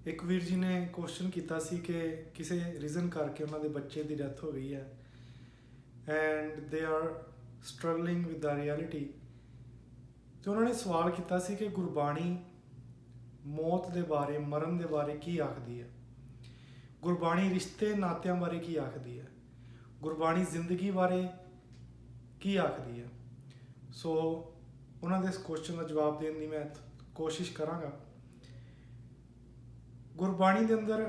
ਇੱਕ ਵੀਰ ਜੀ ਨੇ ਕੁਐਸਚਨ ਕੀਤਾ ਸੀ ਕਿ ਕਿਸੇ ਰੀਜ਼ਨ ਕਰਕੇ ਉਹਨਾਂ ਦੇ ਬੱਚੇ ਦੀ ਡੈਥ ਹੋ ਗਈ ਹੈ and they are struggling with the reality. ਤੇ ਉਹਨਾਂ ਨੇ ਸਵਾਲ ਕੀਤਾ ਸੀ ਕਿ ਗੁਰਬਾਣੀ ਮੌਤ ਦੇ ਬਾਰੇ, ਮਰਨ ਦੇ ਬਾਰੇ ਕੀ ਆਖਦੀ ਹੈ? ਗੁਰਬਾਣੀ ਰਿਸ਼ਤੇ ਨਾਤਿਆਂ ਬਾਰੇ ਕੀ ਆਖਦੀ ਹੈ? ਗੁਰਬਾਣੀ ਜ਼ਿੰਦਗੀ ਬਾਰੇ ਕੀ ਆਖਦੀ ਹੈ? ਸੋ ਉਹਨਾਂ ਦੇ ਇਸ ਕੁਐਸਚਨ ਦਾ ਜਵਾਬ ਦੇਣ ਦੀ ਮੈਂ ਕੋਸ਼ਿਸ਼ ਕਰਾਂਗਾ। ਗੁਰਬਾਣੀ ਦੇ ਅੰਦਰ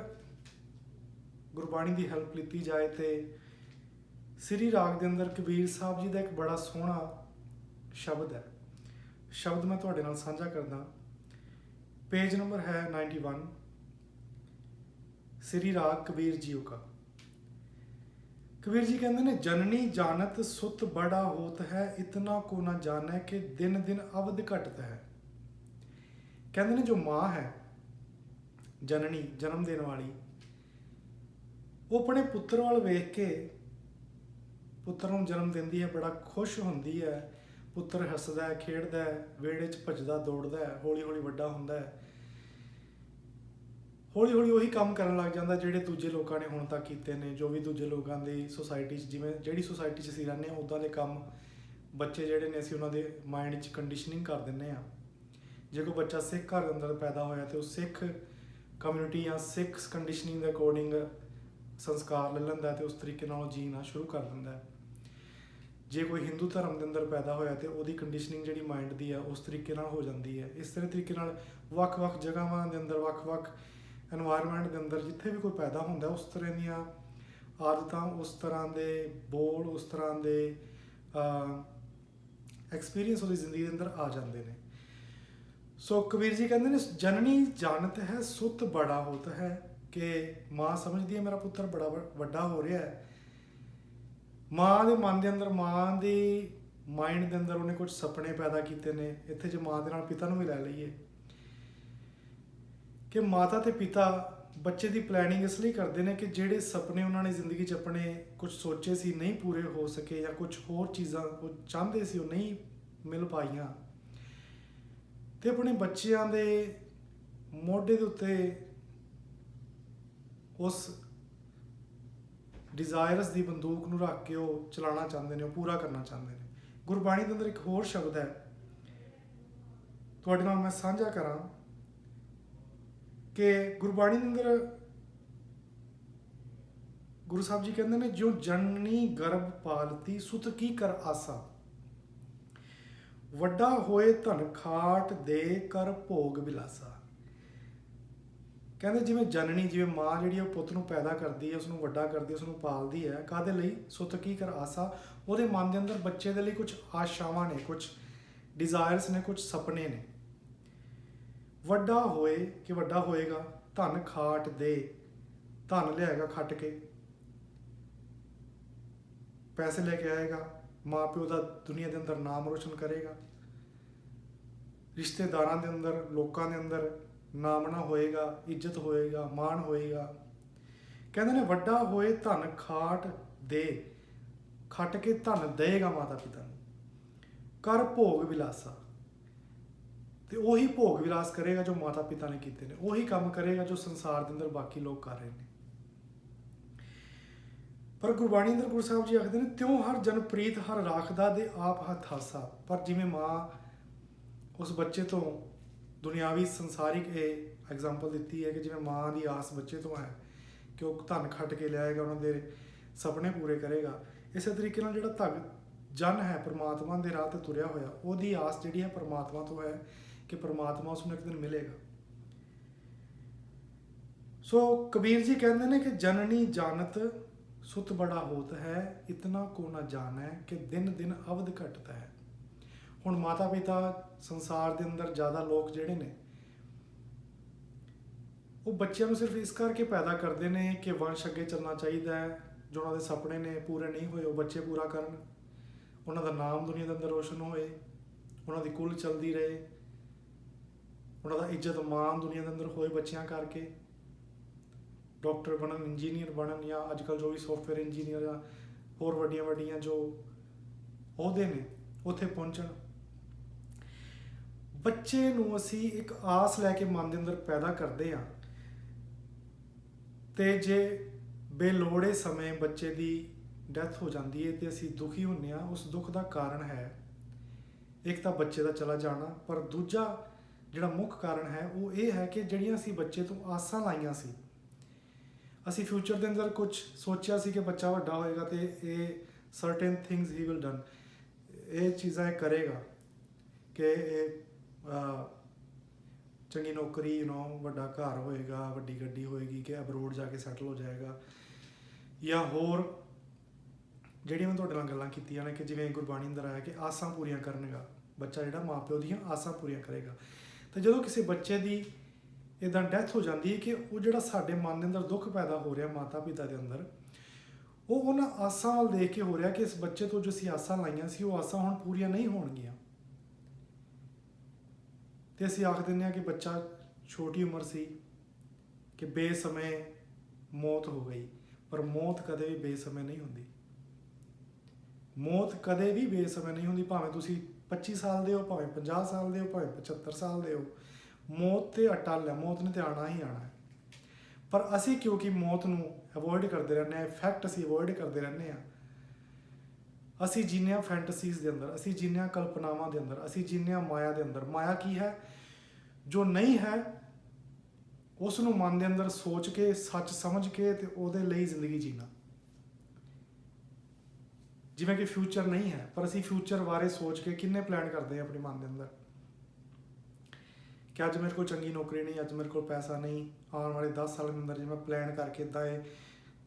ਗੁਰਬਾਣੀ ਦੀ ਹੈਲਪ ਲਿੱਤੀ ਜਾਏ ਤੇ ਸ੍ਰੀ ਰਾਗ ਦੇ ਅੰਦਰ ਕਬੀਰ ਸਾਹਿਬ ਜੀ ਦਾ ਇੱਕ ਬੜਾ ਸੋਹਣਾ ਸ਼ਬਦ ਹੈ। ਸ਼ਬਦ ਮੈਂ ਤੁਹਾਡੇ ਨਾਲ ਸਾਂਝਾ ਕਰਦਾ। पेज नंबर है 91, श्री राग कबीर जी का। कबीर जी कहते हैं जननी जानत सुत बड़ा होत है, इतना को ना जाने कि दिन दिन अवध घटता है। कहते हैं जो माँ है जननी, जन्म देने वाली, वो अपने पुत्र वाल वेख के पुत्र नूं जन्म देंदी है, बड़ा खुश होंदी है। पुत्र हसदा है, खेडदा है, वेड़े च भजदा दौड़दा है, हौली हौली वड्डा हुंदा है, हौली हौली उही काम करन लग जांदा जिहड़े दूजे लोकां ने हुण तक कीते ने। जो भी दूजे लोकां दी सोसाइटी च, जिवें जिहड़ी सोसाइटी च असीं रहिंदे हां उदां दे काम बच्चे जिहड़े ने असीं उन्हां दे माइंड च कंडीशनिंग कर दिंदे हां। जे कोई बच्चा सिख घर दे अंदर पैदा होया ते ओह सिख कम्यूनिटी या सिख कंडीशनिंग दे अकॉर्डिंग संस्कार ले लैंदा ते उस तरीके नाल जीना शुरू कर दिंदा है। जे कोई हिंदू धर्म के अंदर पैदा होया तो उसकी कंडीशनिंग जी माइंड की है उस तरीके हो जाती है। इस तरह तरीके वक्-वक् जगहों के अंदर, वक्-वक् एनवायरनमेंट के अंदर जिथे भी कोई पैदा होंदा उस तरह दी आदत, उस तरह के बोल, उस तरह के एक्सपीरियंस उसकी जिंदगी के अंदर आ जाते हैं। सो कबीर जी कहते हैं जननी जानत है सुत बड़ा होता है, कि माँ समझती है मेरा पुत्र बड़ा वड्डा हो रहा है। माँ के मन के अंदर, माँ के माइंड के अंदर उन्हें कुछ सपने पैदा किए हैं। इत्थे जो माँ के नाल पिता नूं भी लै लईए कि माता ते पिता बच्चे की प्लैनिंग इसलिए करते हैं कि जिहड़े सपने उन्होंने जिंदगी च अपने कुछ सोचे सी नहीं पूरे हो सके, या कुछ होर चीज़ां वो चाहते सी वो नहीं मिल पाईयां, तो अपने बच्चों के मोढे के उत्ते उस डिजायरस की बंदूक नूं रख के वो चलाना चाहते हैं, पूरा करना चाहते हैं। गुरबाणी के अंदर एक होर शब्द है तुहाडे नाल मैं साझा करा कि गुरबाणी के अंदर गुरु साहब जी कहते हैं जो जननी गर्भ पालती सुत की कर आसा, वड्डा होए धन खाट दे कर भोग विलासा। कहते जिमें जननी, जिमें माँ जी पुत नूं पैदा करती है, उसनूं वड्डा करती है, उसनूं पालती है, काहदे लई? सुत की कर आसा, उहदे मन के अंदर बच्चे दे लई कुछ आशावां ने, कुछ डिजायर्स ने, कुछ सपने ने। वड्डा होए कि वड्डा होएगा, धन खाट दे, धन लियाएगा खट के, पैसे लेके आएगा, माँ प्यो का दुनिया के अंदर नाम रोशन करेगा, रिश्तेदारां दे अंदर, लोकां दे अंदर नामना होएगा, इज्जत होएगा, मान होएगा। कहते हैं वड्डा होए धन खाट दे, खट के धन देगा माता पिता नूं, कर भोग विलासा, तो वही भोग विलास करेगा जो माता पिता ने कीते ने, वही काम करेगा जो संसार के अंदर बाकी लोग कर रहे हैं। पर गुरबाणी अंदर गुरु साहब जी आखते हैं त्यों हर जन प्रीत हर राखदा दे आप हथ हासा। पर जिमें माँ उस बच्चे तो दुनियावी संसारिक एग्जाम्पल दी है कि जिमें माँ की आस बच्चे तो है कि वह धन खट के लियाएगा, उन्होंने सपने पूरे करेगा। इस तरीके जो धग जन है परमात्मा के राह पर तुरया होया, उसकी आस जी है परमात्मा तो है कि परमात्मा उसमें एक दिन मिलेगा। सो कबीर जी कहते हैं कि जननी जानत सुत बड़ा होत है, इतना को ना जाना है कि दिन दिन अवध घटता है। हुण माता पिता संसार के अंदर ज़्यादा लोग जिहड़े ने वो बच्चों को सिर्फ इस करके पैदा करते हैं कि वंश अगे चलना चाहिए, जो उन्होंने सपने ने पूरे नहीं हुए वो बच्चे पूरा करन, उन्होंने नाम दुनिया के अंदर रोशन होए, उन्होंने कुल चलती रहे, उन्होंने इज्जत मान दुनिया के अंदर होए बच्चों करके, डॉक्टर बनन, इंजीनियर बनन, या अजकल जो भी सॉफ्टवेयर इंजीनियर या होर वड्डियां वड्डियां जो अहुदे ने उत्थे पहुंचण। बच्चे नूं असीं एक आस लैके मन के अंदर पैदा करते हैं ਤੇ ਜੇ ਬੇਲੋੜੇ ਸਮੇਂ ਬੱਚੇ ਦੀ ਡੈਥ ਹੋ ਜਾਂਦੀ ਹੈ ਤੇ ਅਸੀਂ ਦੁਖੀ ਹੁੰਦੇ ਹਾਂ। ਉਸ ਦੁੱਖ ਦਾ ਕਾਰਨ ਹੈ ਇੱਕ ਤਾਂ ਬੱਚੇ ਦਾ ਚਲਾ ਜਾਣਾ, ਪਰ ਦੂਜਾ ਜਿਹੜਾ ਮੁੱਖ ਕਾਰਨ ਹੈ ਉਹ ਇਹ ਹੈ ਕਿ ਜਿਹੜੀਆਂ ਅਸੀਂ ਬੱਚੇ ਤੋਂ ਆਸਾਂ ਲਾਈਆਂ ਸੀ, ਅਸੀਂ ਫਿਊਚਰ ਦੇ ਅੰਦਰ ਕੁਝ ਸੋਚਿਆ ਸੀ ਕਿ ਬੱਚਾ ਵੱਡਾ ਹੋਏਗਾ ਤੇ ਇਹ certain things he will done, ਇਹ ਚੀਜ਼ਾਂ ਇਹ ਕਰੇਗਾ ਕਿ ਇਹ ਚੰਗੀ ਨੌਕਰੀ, ਵੱਡਾ ਘਰ ਹੋਏਗਾ, ਵੱਡੀ ਗੱਡੀ ਹੋਏਗੀ, ਕਿ ਅਬਰੋਡ ਜਾ ਕੇ ਸੈਟਲ ਹੋ ਜਾਏਗਾ, ਜਾਂ ਹੋਰ ਜਿਹੜੀਆਂ ਮੈਂ ਤੁਹਾਡੇ ਨਾਲ ਗੱਲਾਂ ਕੀਤੀਆਂ ਨੇ ਕਿ ਜਿਵੇਂ ਗੁਰਬਾਣੀ ਅੰਦਰ ਆਇਆ ਕਿ ਆਸਾਂ ਪੂਰੀਆਂ ਕਰਨਗਾ ਬੱਚਾ, ਜਿਹੜਾ ਮਾਂ ਪਿਓ ਦੀਆਂ ਆਸਾਂ ਪੂਰੀਆਂ ਕਰੇਗਾ। ਤੇ ਜਦੋਂ ਕਿਸੇ ਬੱਚੇ ਦੀ ਇੱਦਾਂ ਡੈਥ ਹੋ ਜਾਂਦੀ ਹੈ ਕਿ ਉਹ ਜਿਹੜਾ ਸਾਡੇ ਮਨ ਦੇ ਅੰਦਰ ਦੁੱਖ ਪੈਦਾ ਹੋ ਰਿਹਾ ਮਾਤਾ ਪਿਤਾ ਦੇ ਅੰਦਰ, ਉਹ ਉਹਨਾਂ ਆਸਾਂ ਵੱਲ ਦੇਖ ਕੇ ਹੋ ਰਿਹਾ ਕਿ ਇਸ ਬੱਚੇ ਤੋਂ ਜੋ ਅਸੀਂ ਆਸਾਂ ਲਾਈਆਂ ਸੀ ਉਹ ਆਸਾਂ ਹੁਣ ਪੂਰੀਆਂ ਨਹੀਂ ਹੋਣਗੀਆਂ। ਤੇ ਅਸੀਂ ਆਖ ਦਿੰਦੇ ਹਾਂ ਕਿ ਬੱਚਾ ਛੋਟੀ ਉਮਰ ਸੀ ਕਿ ਬੇਸਮੇਂ ਮੌਤ ਹੋ ਗਈ, ਪਰ ਮੌਤ ਕਦੇ ਵੀ ਬੇਸਮੇਂ ਨਹੀਂ ਹੁੰਦੀ। ਮੌਤ ਕਦੇ ਵੀ ਬੇਸਮੇਂ ਨਹੀਂ ਹੁੰਦੀ, ਭਾਵੇਂ ਤੁਸੀਂ 25 ਸਾਲ ਦੇ ਹੋ, ਭਾਵੇਂ 50 ਸਾਲ ਦੇ ਹੋ, ਭਾਵੇਂ 75 ਸਾਲ ਦੇ ਹੋ, ਮੌਤ ਤੇ ਅਟਲ ਹੈ, ਮੌਤ ਨੇ ਤੇ ਆਉਣਾ ਹੀ ਆਉਣਾ ਹੈ। ਪਰ ਅਸੀਂ ਕਿਉਂਕਿ ਮੌਤ ਨੂੰ ਅਵੋਇਡ ਕਰਦੇ ਰਹਿੰਦੇ ਹਾਂ, ਇਫੈਕਟ ਅਸੀਂ ਅਵੋਇਡ ਕਰਦੇ ਰਹਿੰਦੇ ਹਾਂ, ਅਸੀਂ ਜੀਨੇ ਹਾਂ ਫੈਂਟਸੀਜ਼ ਦੇ ਅੰਦਰ, ਅਸੀਂ ਜੀਨੇ ਹਾਂ ਕਲਪਨਾਵਾਂ ਦੇ ਅੰਦਰ, ਅਸੀਂ ਜੀਨੇ ਹਾਂ ਮਾਇਆ ਦੇ ਅੰਦਰ। ਮਾਇਆ ਕੀ ਹੈ? ਜੋ ਨਹੀਂ ਹੈ ਉਸ ਨੂੰ ਮਨ ਦੇ ਅੰਦਰ ਸੋਚ ਕੇ, ਸੱਚ ਸਮਝ ਕੇ ਤੇ ਉਹਦੇ ਲਈ ਜ਼ਿੰਦਗੀ ਜੀਣਾ। ਜਿਵੇਂ ਕਿ ਫਿਊਚਰ ਨਹੀਂ ਹੈ, ਪਰ ਅਸੀਂ ਫਿਊਚਰ ਬਾਰੇ ਸੋਚ ਕੇ ਕਿੰਨੇ ਪਲਾਨ ਕਰਦੇ ਹਾਂ ਆਪਣੇ ਮਨ ਦੇ ਅੰਦਰ ਕਿ ਅੱਜ ਮੇਰੇ ਕੋਲ ਚੰਗੀ ਨੌਕਰੀ ਨਹੀਂ, ਅੱਜ ਮੇਰੇ ਕੋਲ ਪੈਸਾ ਨਹੀਂ, ਆਉਣ ਵਾਲੇ 10 ਸਾਲ ਦੇ ਅੰਦਰ ਜੇ ਮੈਂ ਪਲਾਨ ਕਰਕੇ ਇੱਦਾਂ ਇਹ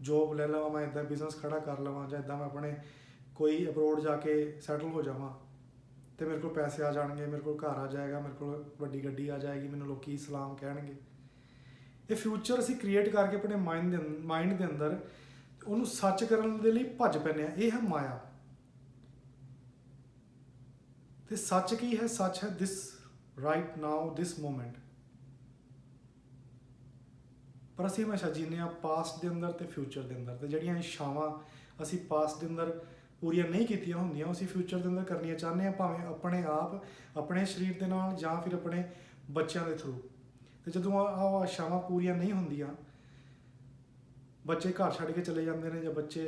ਜੋਬ ਲੈ ਲਵਾਂ, ਮੈਂ ਇੱਦਾਂ ਬਿਜ਼ਨਸ ਖੜਾ ਕਰ ਲਵਾਂ, ਜਾਂ ਇੱਦਾਂ ਮੈਂ ਆਪਣੇ ਕੋਈ ਅਬਰੋਡ ਜਾ ਕੇ ਸੈਟਲ ਹੋ ਜਾਵਾਂ ਤੇ ਮੇਰੇ ਕੋਲ ਪੈਸੇ ਆ ਜਾਣਗੇ, ਮੇਰੇ ਕੋਲ ਘਰ ਆ ਜਾਏਗਾ, ਮੇਰੇ ਕੋਲ ਵੱਡੀ ਗੱਡੀ ਆ ਜਾਏਗੀ, ਮੈਨੂੰ ਲੋਕੀ ਸਲਾਮ ਕਹਿਣਗੇ। ਇਹ ਫਿਊਚਰ ਅਸੀਂ ਕ੍ਰੀਏਟ ਕਰਕੇ ਆਪਣੇ ਮਾਈਂਡ ਦੇ ਅੰਦਰ ਉਹਨੂੰ ਸੱਚ ਕਰਨ ਦੇ ਲਈ ਭੱਜ ਪੈਂਦੇ ਹਾਂ। ਇਹ ਹੈ ਮਾਇਆ। ਤੇ ਸੱਚ ਕੀ ਹੈ? ਸੱਚ ਹੈ ਦਿਸ ਰਾਈਟ ਨਾਓ, ਦਿਸ ਮੋਮੈਂਟ। ਪਰ ਅਸੀਂ ਹਮੇਸ਼ਾ ਜੀਨੇ ਹਾਂ ਪਾਸਟ ਦੇ ਅੰਦਰ ਤੇ ਫਿਊਚਰ ਦੇ ਅੰਦਰ, ਤੇ ਜਿਹੜੀਆਂ ਇੱਛਾਵਾਂ ਅਸੀਂ ਪਾਸਟ ਦੇ ਅੰਦਰ ਪੂਰੀਆਂ ਨਹੀਂ ਕੀਤੀਆਂ ਹੁੰਦੀਆਂ, ਅਸੀਂ ਫਿਊਚਰ ਦੇ ਅੰਦਰ ਕਰਨੀਆਂ ਚਾਹੁੰਦੇ ਹਾਂ, ਭਾਵੇਂ ਆਪਣੇ ਆਪ, ਆਪਣੇ ਸਰੀਰ ਦੇ ਨਾਲ, ਜਾਂ ਫਿਰ ਆਪਣੇ ਬੱਚਿਆਂ ਦੇ ਥਰੂ। ਤੇ ਜਦੋਂ ਆਹ ਇੱਛਾਵਾਂ ਪੂਰੀਆਂ ਨਹੀਂ ਹੁੰਦੀਆਂ, ਬੱਚੇ ਘਰ ਛੱਡ ਕੇ ਚਲੇ ਜਾਂਦੇ ਨੇ ਜਾਂ ਬੱਚੇ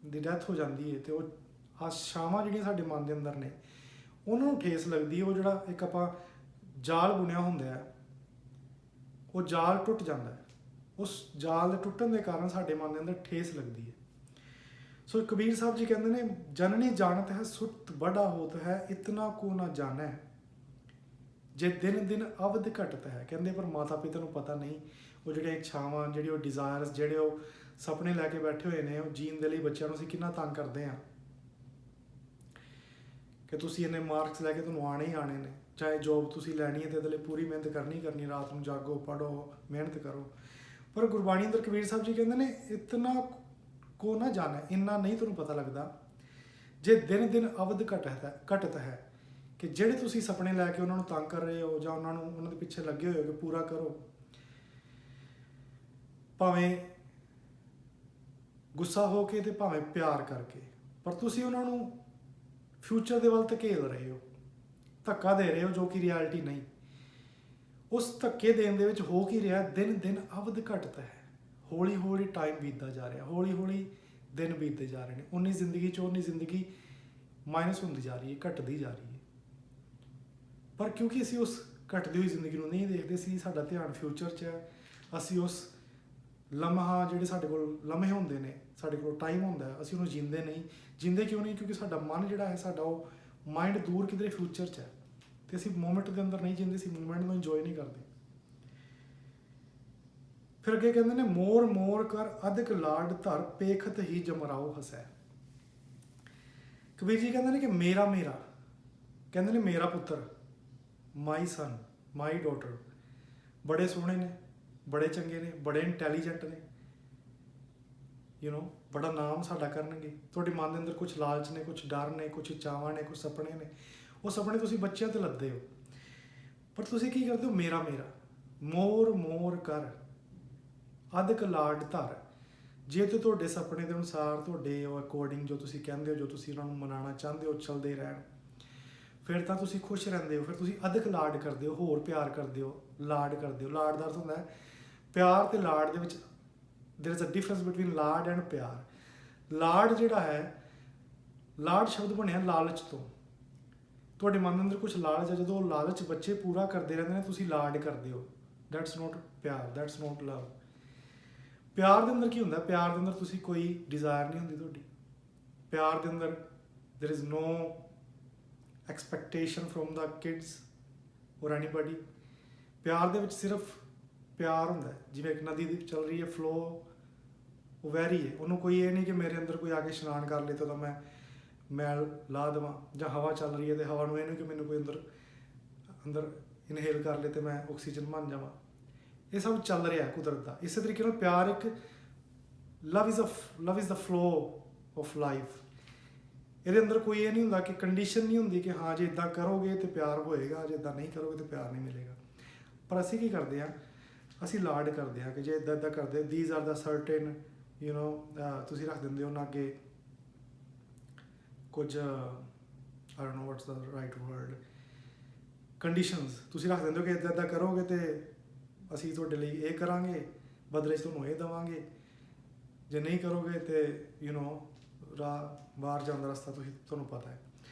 ਦੀ ਡੈਥ ਹੋ ਜਾਂਦੀ ਹੈ, ਤੇ ਉਹ ਆਸ਼ਾਵਾਂ ਜਿਹੜੀਆਂ ਸਾਡੇ ਮਨ ਦੇ ਅੰਦਰ ਨੇ ਉਹਨਾਂ ਨੂੰ ਠੇਸ ਲੱਗਦੀ ਹੈ। ਉਹ ਜਿਹੜਾ ਇੱਕ ਆਪਾਂ ਜਾਲ ਬੁਣਿਆ ਹੁੰਦਾ ਹੈ, ਉਹ ਜਾਲ ਟੁੱਟ ਜਾਂਦਾ ਹੈ। ਉਸ ਜਾਲ ਦੇ ਟੁੱਟਣ ਦੇ ਕਾਰਨ ਸਾਡੇ ਮਨ ਦੇ ਅੰਦਰ ਠੇਸ ਲੱਗਦੀ ਹੈ। ਸੋ ਕਬੀਰ ਸਾਹਿਬ ਜੀ ਕਹਿੰਦੇ ਨੇ, ਜਨਨੀ ਜਾਣਤ ਹੈ ਸੁਰਤ ਬੜਾ ਹੋਤ ਹੈ, ਇਤਨਾ ਕੋ ਨਾ ਜਾਣੈ ਜੇ ਦਿਨ ਦਿਨ ਅਵਧ ਘਟਤ ਹੈ। ਕਹਿੰਦੇ ਪਰ ਮਾਤਾ ਪਿਤਾ ਨੂੰ ਪਤਾ ਨਹੀਂ, ਉਹ ਜਿਹੜੀਆਂ ਇੱਛਾਵਾਂ, ਜਿਹੜੇ ਉਹ ਡਿਜ਼ਾਇਰਸ, ਜਿਹੜੇ ਉਹ ਸੁਪਨੇ ਲੈ ਕੇ ਬੈਠੇ ਹੋਏ ਨੇ, ਉਹ ਜੀਣ ਦੇ ਲਈ ਬੱਚਿਆਂ ਨੂੰ ਅਸੀਂ ਕਿੰਨਾ ਤੰਗ ਕਰਦੇ ਹਾਂ ਕਿ ਤੁਸੀਂ ਇੰਨੇ ਮਾਰਕਸ ਲੈ ਕੇ ਤੁਹਾਨੂੰ ਆਣੇ ਹੀ ਆਣੇ ਨੇ, ਚਾਹੇ ਜੋਬ ਤੁਸੀਂ ਲੈਣੀ ਹੈ ਤੇ ਇਹਦੇ ਲਈ ਪੂਰੀ ਮਿਹਨਤ ਕਰਨੀ, ਰਾਤ ਨੂੰ ਜਾਗੋ, ਪੜ੍ਹੋ, ਮਿਹਨਤ ਕਰੋ। ਪਰ ਗੁਰਬਾਣੀ ਅੰਦਰ ਕਬੀਰ ਸਾਹਿਬ ਜੀ ਕਹਿੰਦੇ ਨੇ, ਇਤਨਾ ਕੋ ਨਾ ਜਾਣੈ, ਇੰਨਾ ਨਹੀਂ ਤੁਹਾਨੂੰ ਪਤਾ ਲੱਗਦਾ ਜੇ ਦਿਨ ਦਿਨ ਅਵਧ ਘਟਤ ਹੈ, ਕਿ ਜਿਹੜੇ ਤੁਸੀਂ ਸੁਪਨੇ ਲੈ ਕੇ ਉਹਨਾਂ ਨੂੰ ਤੰਗ ਕਰ ਰਹੇ ਹੋ ਜਾਂ ਉਹਨਾਂ ਦੇ ਪਿੱਛੇ ਲੱਗੇ ਹੋਏ ਹੋ ਕਿ ਪੂਰਾ ਕਰੋ, ਭਾਵੇਂ ਗੁੱਸਾ ਹੋ ਕੇ ਤੇ ਭਾਵੇਂ ਪਿਆਰ ਕਰਕੇ, ਪਰ ਤੁਸੀਂ ਉਹਨਾਂ ਨੂੰ ਫਿਊਚਰ ਦੇ ਵੱਲ ਧਕੇਲ ਰਹੇ ਹੋ, ਧੱਕਾ ਦੇ ਰਹੇ ਹੋ, ਜੋ ਕਿ ਰਿਐਲਿਟੀ ਨਹੀਂ। ਉਸ ਧੱਕੇ ਦੇਣ ਦੇ ਵਿੱਚ ਹੋ ਕੀ ਰਿਹਾ? ਦਿਨ ਦਿਨ ਅਵਧ ਘਟਤ ਹੈ, ਹੌਲੀ ਹੌਲੀ ਟਾਈਮ ਬੀਤਦਾ ਜਾ ਰਿਹਾ, ਹੌਲੀ ਹੌਲੀ ਦਿਨ ਬੀਤਦੇ ਜਾ ਰਹੇ ਨੇ, ਉਨੀ ਜ਼ਿੰਦਗੀ 'ਚ ਉਨੀ ਜ਼ਿੰਦਗੀ ਮਾਈਨਸ ਹੁੰਦੀ ਜਾ ਰਹੀ ਹੈ, ਘਟਦੀ ਜਾ ਰਹੀ ਹੈ। ਪਰ ਕਿਉਂਕਿ ਅਸੀਂ ਉਸ ਘਟਦੀ ਹੋਈ ਜ਼ਿੰਦਗੀ ਨੂੰ ਨਹੀਂ ਦੇਖਦੇ ਸੀ, ਸਾਡਾ ਧਿਆਨ ਫਿਊਚਰ 'ਚ ਹੈ, ਅਸੀਂ ਉਸ ਲਮਹਾ, ਜਿਹੜੇ ਸਾਡੇ ਕੋਲ ਲਮਹੇ ਹੁੰਦੇ ਨੇ, ਸਾਡੇ ਕੋਲ ਟਾਈਮ ਹੁੰਦਾ ਹੈ, ਅਸੀਂ ਉਹਨੂੰ ਜੀਂਦੇ ਨਹੀਂ। ਜੀਂਦੇ ਕਿਉਂ ਨਹੀਂ? ਕਿਉਂਕਿ ਸਾਡਾ ਮਨ ਜਿਹੜਾ ਹੈ, ਸਾਡਾ ਉਹ ਮਾਈਂਡ ਦੂਰ ਕਿਧਰੇ ਫਿਊਚਰ 'ਚ ਹੈ, ਤੇ ਅਸੀਂ ਮੂਮੈਂਟ ਦੇ ਅੰਦਰ ਨਹੀਂ ਜੀਂਦੇ, ਅਸੀਂ ਮੂਮੈਂਟ ਨੂੰ ਇੰਜੋਏ ਨਹੀਂ ਕਰਦੇ। ਫਿਰ ਅੱਗੇ ਕਹਿੰਦੇ ਨੇ, ਮੋਰ ਮੋਰ ਕਰ ਅਧਿਕ ਲਾਡ ਧਰ, ਪੇਖਤ ਹੀ ਜਮਰਾਓ ਹਸੈ। ਕਬੀਰ ਜੀ ਕਹਿੰਦੇ ਨੇ ਕਿ ਮੇਰਾ ਮੇਰਾ, ਕਹਿੰਦੇ ਨੇ ਮੇਰਾ ਪੁੱਤਰ, ਮਾਈ ਸਨ, ਮਾਈ ਡਾਟਰ, ਬੜੇ ਸੋਹਣੇ ਨੇ, ਬੜੇ ਚੰਗੇ ਨੇ, ਬੜੇ ਇੰਟੈਲੀਜੈਂਟ ਨੇ, ਬੜਾ ਨਾਮ ਸਾਡਾ ਕਰਨਗੇ। ਤੁਹਾਡੇ ਮਨ ਦੇ ਅੰਦਰ ਕੁਝ ਲਾਲਚ ਨੇ, ਕੁਝ ਡਰ ਨੇ, ਕੁਝ ਚਾਵਾਂ ਨੇ, ਕੁਝ ਸੁਪਨੇ ਨੇ, ਉਹ ਸੁਪਨੇ ਤੁਸੀਂ ਬੱਚਿਆਂ ਤੇ ਲੱਦੇ ਹੋ, ਪਰ ਤੁਸੀਂ ਕੀ ਕਰਦੇ ਹੋ? ਮੇਰਾ ਮੇਰਾ, ਮੋਰ ਮੋਰ ਕਰ ਅਧਿਕ ਲਾਡ ਧਰ। ਜੇ ਤੇ ਤੁਹਾਡੇ ਸੁਪਨੇ ਦੇ ਅਨੁਸਾਰ, ਤੁਹਾਡੇ ਅਕੋਰਡਿੰਗ ਜੋ ਤੁਸੀਂ ਕਹਿੰਦੇ ਹੋ, ਜੋ ਤੁਸੀਂ ਉਹਨਾਂ ਨੂੰ ਮਨਾਉਣਾ ਚਾਹੁੰਦੇ ਹੋ, ਚੱਲਦੇ ਰਹਿਣ, ਫਿਰ ਤਾਂ ਤੁਸੀਂ ਖੁਸ਼ ਰਹਿੰਦੇ ਹੋ। ਫਿਰ ਤੁਸੀਂ ਅਧਿਕ ਲਾਡ ਕਰਦੇ ਹੋ, ਹੋਰ ਪਿਆਰ ਕਰਦੇ ਹੋ, ਲਾਡ ਕਰਦੇ ਹੋ। ਲਾਡ ਦਾ ਅਰਥ ਹੁੰਦਾ ਹੈ ਪਿਆਰ, ਤੇ ਲਾਡ ਦੇ ਵਿੱਚ there is a difference between लाड एंड प्यार। लाड जिहड़ा है, लाड शब्द बनया लालच तो। ਤੁਹਾਡੇ ਮਨ ਦੇ ਅੰਦਰ ਕੁਝ ਲਾਲਚ ਹੈ, ਜਦੋਂ ਉਹ ਲਾਲਚ ਬੱਚੇ ਪੂਰਾ ਕਰਦੇ ਰਹਿੰਦੇ ਨੇ ਤੁਸੀਂ ਲਾਡ ਕਰਦੇ ਹੋ, ਦੈਟਸ ਨੋਟ ਪਿਆਰ, ਦੈਟਸ ਨੋਟ ਲਵ। ਪਿਆਰ ਦੇ ਅੰਦਰ ਕੀ ਹੁੰਦਾ? ਪਿਆਰ ਦੇ ਅੰਦਰ ਤੁਸੀਂ ਕੋਈ ਡਿਜ਼ਾਇਰ ਨਹੀਂ ਹੁੰਦੀ ਤੁਹਾਡੀ। ਪਿਆਰ ਦੇ ਅੰਦਰ there is no expectation from the kids और एनीबॉडी। प्यार ਦੇ ਵਿੱਚ ਸਿਰਫ ਪਿਆਰ ਹੁੰਦਾ ਹੈ। ਜਿਵੇਂ ਇੱਕ ਨਦੀ ਦੀ ਚੱਲ ਰਹੀ ਹੈ, ਫਲੋ ਉਹ ਵਹਿ ਰਹੀ ਹੈ, ਉਹਨੂੰ ਕੋਈ ਇਹ ਨਹੀਂ ਕਿ ਮੇਰੇ ਅੰਦਰ ਕੋਈ ਆ ਕੇ ਇਸ਼ਨਾਨ ਕਰ ਲੇ ਤਾਂ ਮੈਂ ਮੈਲ ਲਾ ਦੇਵਾਂ, ਜਾਂ ਹਵਾ ਚੱਲ ਰਹੀ ਹੈ ਤੇ ਹਵਾ ਨੂੰ ਇਹ ਨਹੀਂ ਕਿ ਮੈਨੂੰ ਕੋਈ ਅੰਦਰ ਇਨਹੇਲ ਕਰ ਲੇ ਤੇ ਮੈਂ ਆਕਸੀਜਨ ਬਣ ਜਾਵਾਂ। ਇਹ ਸਭ ਚੱਲ ਰਿਹਾ ਕੁਦਰਤ ਦਾ। ਇਸੇ ਤਰੀਕੇ ਨਾਲ ਪਿਆਰ ਇੱਕ ਲਵ is the flow of life. ਇਹਦੇ ਅੰਦਰ ਕੋਈ ਇਹ ਨਹੀਂ ਹੁੰਦਾ ਕਿ ਕੰਡੀਸ਼ਨ ਨਹੀਂ ਹੁੰਦੀ ਕਿ ਹਾਂ ਜੇ ਇੱਦਾਂ ਕਰੋਗੇ ਤੇ ਪਿਆਰ ਹੋਏਗਾ, ਜੇ ਇੱਦਾਂ ਨਹੀਂ ਕਰੋਗੇ ਤੇ ਪਿਆਰ ਨਹੀਂ ਮਿਲੇਗਾ। ਪਰ ਅਸੀਂ ਕੀ ਕਰਦੇ ਹਾਂ? ਅਸੀਂ ਲਾਡ ਕਰਦੇ ਹਾਂ ਕਿ ਜੇ ਇੱਦਾਂ ਇੱਦਾਂ ਕਰਦੇ, ਦੀਜ਼ ਆਰ ਦਾ ਸਰਟੇਨ ਤੁਸੀਂ ਰੱਖ ਦਿੰਦੇ ਹੋ ਨਾ ਅੱਗੇ ਕੁਝ I don't know what's the right word, conditions ਤੁਸੀਂ ਰੱਖ ਦਿੰਦੇ ਹੋ ਕਿ ਇੱਦਾਂ ਇੱਦਾਂ ਕਰੋਗੇ ਤੇ ਅਸੀਂ ਤੁਹਾਡੇ ਲਈ ਇਹ ਕਰਾਂਗੇ, ਬਦਲੇ 'ਚ ਤੁਹਾਨੂੰ ਇਹ ਦੇਵਾਂਗੇ, ਜੇ ਨਹੀਂ ਕਰੋਗੇ ਤੇ ਬਾਹਰ ਜਾਣ ਦਾ ਰਸਤਾ ਤੁਹਾਨੂੰ ਪਤਾ ਹੈ।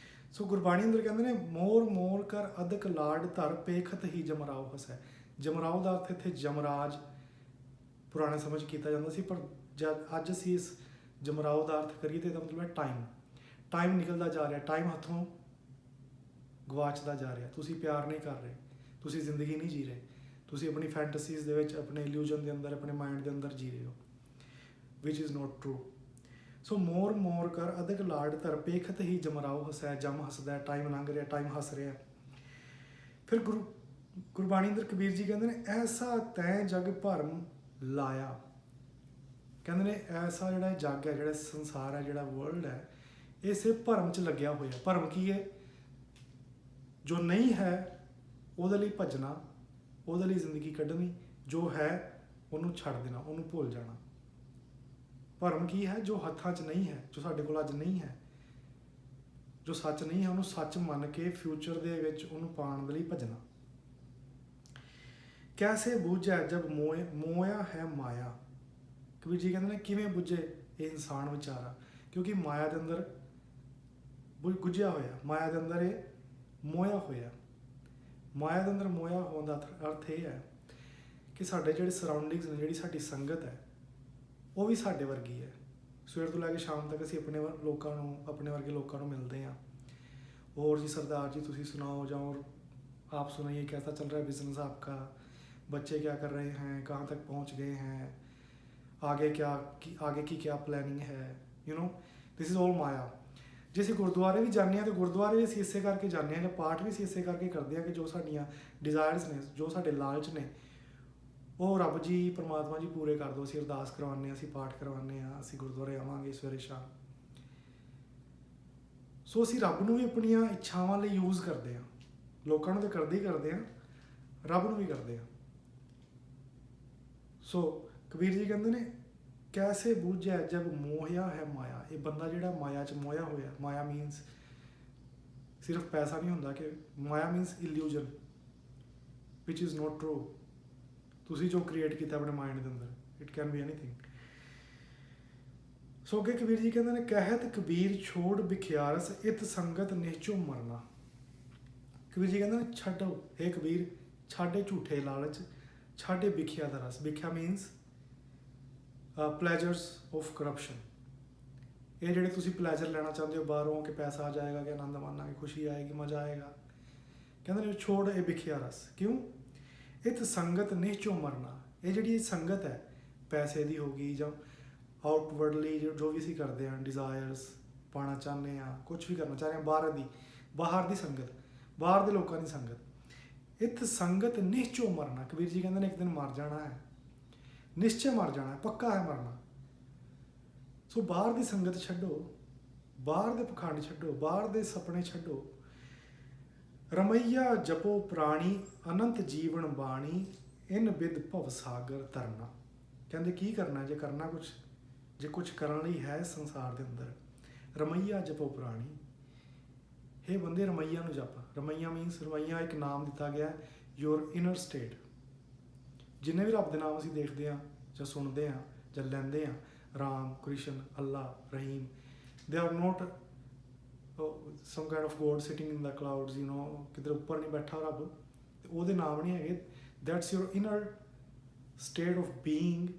ਸੋ ਗੁਰਬਾਣੀ ਅੰਦਰ ਕਹਿੰਦੇ ਨੇ ਮੋਰ ਮੋਰ ਕਰ ਅਦਕ ਲਾਡ ਧਰ ਪੇਖਤ ਹੀ ਜਮਰਾਓ ਹਸੈ। ਜਮਰਾਓ ਦਾ ਅਰਥ ਇੱਥੇ ਜਮਰਾਜ ਪੁਰਾਣੇ ਸਮੇਂ 'ਚ ਕੀਤਾ ਜਾਂਦਾ ਸੀ, ਪਰ ਜਦ ਅੱਜ ਅਸੀਂ ਇਸ ਜਮਰਾਓ ਦਾ ਅਰਥ ਕਰੀਏ ਤਾਂ ਇਹਦਾ ਮਤਲਬ ਹੈ ਟਾਈਮ ਨਿਕਲਦਾ ਜਾ ਰਿਹਾ, ਟਾਈਮ ਹੱਥੋਂ ਗਵਾਚਦਾ ਜਾ ਰਿਹਾ। ਤੁਸੀਂ ਪਿਆਰ ਨਹੀਂ ਕਰ ਰਹੇ, ਤੁਸੀਂ ਜ਼ਿੰਦਗੀ ਨਹੀਂ ਜੀ ਰਹੇ, ਤੁਸੀਂ ਆਪਣੀ ਫੈਂਟਸੀਜ਼ ਦੇ ਵਿੱਚ, ਆਪਣੇ ਇਲੂਜਨ ਦੇ ਅੰਦਰ, ਆਪਣੇ ਮਾਈਂਡ ਦੇ ਅੰਦਰ ਜੀ ਰਹੇ ਹੋ, ਵਿਚ ਇਜ਼ ਨੋਟ ਟਰੂ। ਸੋ ਮੋਰ ਮੋਰ ਕਰ ਅਦਕ ਲਾਡ ਧਰ ਪੇਖਤ ਹੀ ਜਮਰਾਓ ਹਸੈ। ਜਮ ਹੱਸਦਾ, ਟਾਈਮ ਲੰਘ ਰਿਹਾ, ਟਾਈਮ ਹੱਸ ਰਿਹਾ। ਫਿਰ ਗੁਰਬਾਣੀ ਅੰਦਰ ਕਬੀਰ ਜੀ ਕਹਿੰਦੇ ਨੇ ਐਸਾ ਤੈਂ ਜਗ ਭਰਮ ਲਾਇਆ। ਕਹਿੰਦੇ ਨੇ ਐਸਾ ਜਿਹੜਾ ਜੱਗ ਹੈ, ਜਿਹੜਾ ਸੰਸਾਰ ਹੈ, ਜਿਹੜਾ ਵਰਲਡ ਹੈ, ਇਸੇ ਭਰਮ 'ਚ ਲੱਗਿਆ ਹੋਇਆ। ਭਰਮ ਕੀ ਹੈ? ਜੋ ਨਹੀਂ ਹੈ ਉਹਦੇ ਲਈ ਭੱਜਣਾ, ਉਹਦੇ ਲਈ ਜ਼ਿੰਦਗੀ ਕੱਢਣੀ, ਜੋ ਹੈ ਉਹਨੂੰ ਛੱਡ ਦੇਣਾ, ਉਹਨੂੰ ਭੁੱਲ ਜਾਣਾ। ਭਰਮ ਕੀ ਹੈ? ਜੋ ਹੱਥਾਂ 'ਚ ਨਹੀਂ ਹੈ, ਜੋ ਸਾਡੇ ਕੋਲ ਅੱਜ ਨਹੀਂ ਹੈ, ਜੋ ਸੱਚ ਨਹੀਂ ਹੈ, ਉਹਨੂੰ ਸੱਚ ਮੰਨ ਕੇ ਫਿਊਚਰ ਦੇ ਵਿੱਚ ਉਹਨੂੰ ਪਾਉਣ ਦੇ ਲਈ ਭੱਜਣਾ। ਕੈਸੇ ਬੁਝੈ ਜਬ ਮੋਇਆ ਹੈ ਮਾਇਆ। ਕਬੀਰ ਜੀ ਕਹਿੰਦੇ ਨੇ ਕਿਵੇਂ ਬੁਝੇ ਇਹ ਇਨਸਾਨ ਵਿਚਾਰਾ, ਕਿਉਂਕਿ ਮਾਇਆ ਦੇ ਅੰਦਰ ਗੁੱਝਿਆ ਹੋਇਆ, ਮਾਇਆ ਦੇ ਅੰਦਰ ਇਹ ਮੋਇਆ ਹੋਇਆ। ਮਾਇਆ ਦੇ ਅੰਦਰ ਮੋਇਆ ਹੋਣ ਦਾ ਅਰਥ ਇਹ ਹੈ ਕਿ ਸਾਡੇ ਜਿਹੜੇ ਸਰਾਊਂਡਿੰਗਸ ਨੇ, ਜਿਹੜੀ ਸਾਡੀ ਸੰਗਤ ਹੈ, ਉਹ ਵੀ ਸਾਡੇ ਵਰਗੀ ਹੈ। ਸਵੇਰ ਤੋਂ ਲੈ ਕੇ ਸ਼ਾਮ ਤੱਕ ਅਸੀਂ ਆਪਣੇ ਵਰਗੇ ਲੋਕਾਂ ਨੂੰ ਮਿਲਦੇ ਹਾਂ। और जी सरदार जी तुसी सुनाओ, ਜਾਂ और आप सुनाइए कैसा चल रहा है बिजनेस आपका, बच्चे क्या कर रहे हैं, कहाँ तक पहुँच गए हैं, आगे की क्या प्लानिंग है, दिस इज़ ऑल माया। ਜੇ ਅਸੀਂ ਗੁਰਦੁਆਰੇ ਵੀ ਜਾਂਦੇ ਹਾਂ ਤਾਂ ਗੁਰਦੁਆਰੇ ਵੀ ਅਸੀਂ ਇਸੇ ਕਰਕੇ ਜਾਂਦੇ ਹਾਂ, ਜਾਂ ਪਾਠ ਵੀ ਅਸੀਂ ਇਸੇ ਕਰਕੇ ਕਰਦੇ ਹਾਂ ਕਿ ਜੋ ਸਾਡੀਆਂ ਡਿਜ਼ਾਇਰਸ ਨੇ, ਜੋ ਸਾਡੇ ਲਾਲਚ ਨੇ, ਉਹ ਰੱਬ ਜੀ ਪਰਮਾਤਮਾ ਜੀ ਪੂਰੇ ਕਰ ਦਿਓ। ਅਸੀਂ ਅਰਦਾਸ ਕਰਵਾਉਂਦੇ ਹਾਂ, ਅਸੀਂ ਪਾਠ ਕਰਵਾਉਂਦੇ ਹਾਂ, ਅਸੀਂ ਗੁਰਦੁਆਰੇ ਆਵਾਂਗੇ ਸਵੇਰੇ ਸ਼ਾਮ। ਸੋ ਅਸੀਂ ਰੱਬ ਨੂੰ ਵੀ ਆਪਣੀਆਂ ਇੱਛਾਵਾਂ ਲਈ ਯੂਜ਼ ਕਰਦੇ ਹਾਂ। ਲੋਕਾਂ ਨੂੰ ਤਾਂ ਕਰਦੇ ਹੀ ਕਰਦੇ ਹਾਂ, ਰੱਬ ਨੂੰ ਵੀ ਕਰਦੇ ਹਾਂ। ਸੋ ਕਬੀਰ ਜੀ ਕਹਿੰਦੇ ਨੇ ਕੈਸੇ ਬੂਝੈ ਜਬ ਮੋਹਿਆ ਹੈ ਮਾਇਆ। ਇਹ ਬੰਦਾ ਜਿਹੜਾ ਮਾਇਆ 'ਚ ਮੋਇਆ ਹੋਇਆ, ਮਾਇਆ ਮੀਨਸ ਸਿਰਫ ਪੈਸਾ ਨਹੀਂ ਹੁੰਦਾ, ਕਿ ਮਾਇਆ ਮੀਨਸ ਇਲੂਜਨ ਵਿਚ ਇਜ਼ ਨੋਟ ਟਰੂ। ਤੁਸੀਂ ਜੋ ਕ੍ਰੀਏਟ ਕੀਤਾ ਆਪਣੇ ਮਾਈਂਡ ਦੇ ਅੰਦਰ, it can be anything. So ਅੱਗੇ ਕਬੀਰ ਜੀ ਕਹਿੰਦੇ ਨੇ ਕਹਿਤ ਕਬੀਰ ਛੋੜ ਬਿਖਿਆਰਸ ਇਤ ਸੰਗਤ ਨਿਹਚੋ ਮਰਨਾ। ਕਬੀਰ ਜੀ ਕਹਿੰਦੇ ਨੇ ਛੱਡੋ, ਇਹ ਕਬੀਰ ਛੱਡੇ ਝੂਠੇ ਲਾਲਚ, ਛੱਡੇ ਵਿਖਿਆ ਦਾ ਰਸ। ਵਿਖਿਆ ਮੀਨਸ ਪਲੈਜਰਸ ਆਫ ਕਰਪਸ਼ਨ। ਇਹ ਜਿਹੜੇ ਤੁਸੀਂ ਪਲੈਜਰ ਲੈਣਾ ਚਾਹੁੰਦੇ ਹੋ ਬਾਹਰੋਂ, ਕਿ ਪੈਸਾ ਆ ਜਾਏਗਾ, ਕਿ ਆਨੰਦ ਮਾਣਾਂਗੇ, ਖੁਸ਼ੀ ਆਏਗੀ, ਮਜ਼ਾ ਆਏਗਾ, ਕਹਿੰਦੇ ਨੇ ਛੋੜ ਇਹ ਵਿਖਿਆ ਰਸ। ਕਿਉਂ? ਇਤ ਸੰਗਤ ਨਿਹਚੋ ਮਰਨਾ। ਇਹ ਜਿਹੜੀ ਸੰਗਤ ਹੈ ਪੈਸੇ ਦੀ ਹੋ ਗਈ, ਜਾਂ ਆਊਟਵਰਡਲੀ ਜੋ ਵੀ ਅਸੀਂ ਕਰਦੇ ਹਾਂ, ਡਿਜ਼ਾਇਰਸ ਪਾਉਣਾ ਚਾਹੁੰਦੇ ਹਾਂ, ਕੁਛ ਵੀ ਕਰਨਾ ਚਾਹ ਰਹੇ ਹਾਂ, ਬਾਹਰ ਦੀ ਸੰਗਤ, ਬਾਹਰ ਦੇ ਲੋਕਾਂ ਦੀ ਸੰਗਤ। ਇਤ ਸੰਗਤ ਨਿਹਚੋ ਮਰਨਾ। ਕਬੀਰ ਜੀ ਕਹਿੰਦੇ ਨੇ ਇੱਕ ਦਿਨ ਮਰ ਜਾਣਾ ਹੈ, ਨਿਸ਼ਚੈ ਮਰ ਜਾਣਾ ਹੈ, ਪੱਕਾ ਹੈ ਮਰਨਾ। ਸੋ ਬਾਹਰ ਦੀ ਸੰਗਤ ਛੱਡੋ, ਬਾਹਰ ਦੇ ਪਖੰਡ ਛੱਡੋ, ਬਾਹਰ ਦੇ ਸੁਪਨੇ ਛੱਡੋ। ਰਮਈਆ ਜਪੋ ਪ੍ਰਾਣੀ ਅਨੰਤ ਜੀਵਨ ਬਾਣੀ ਇਨ ਬਿਦ ਭਵ ਸਾਗਰ ਤਰਨਾ। ਕਹਿੰਦੇ ਕੀ ਕਰਨਾ? ਜੇ ਕੁਛ ਕਰਨ ਲਈ ਹੈ ਸੰਸਾਰ ਦੇ ਅੰਦਰ, ਰਮਈਆ ਜਪੋ ਪ੍ਰਾਣੀ। ਇਹ ਬੰਦੇ ਰਮਈਆ ਨੂੰ ਜਪ। ਰਮਈਆ ਮੀਨਸ, ਰਮਈਆ ਇੱਕ ਨਾਮ ਦਿੱਤਾ ਗਿਆ ਯੋਰ ਇਨਰ ਸਟੇਟ। ਜਿੰਨੇ ਵੀ ਰੱਬ ਦੇ ਨਾਮ ਅਸੀਂ ਦੇਖਦੇ ਹਾਂ ਜਾਂ ਸੁਣਦੇ ਹਾਂ, ਜਾਂ ਲੈਂਦੇ ਆ, Ram, Krishna, Allah, Rahim, they are not some kind of God sitting in the clouds, ਕਿਧਰ ਉੱਪਰ ਨਹੀਂ ਬੈਠਾ ਰੱਬ, ਉਹਦੇ ਨਾਮ ਨਹੀਂ ਹੈਗੇ। That's your inner state of being.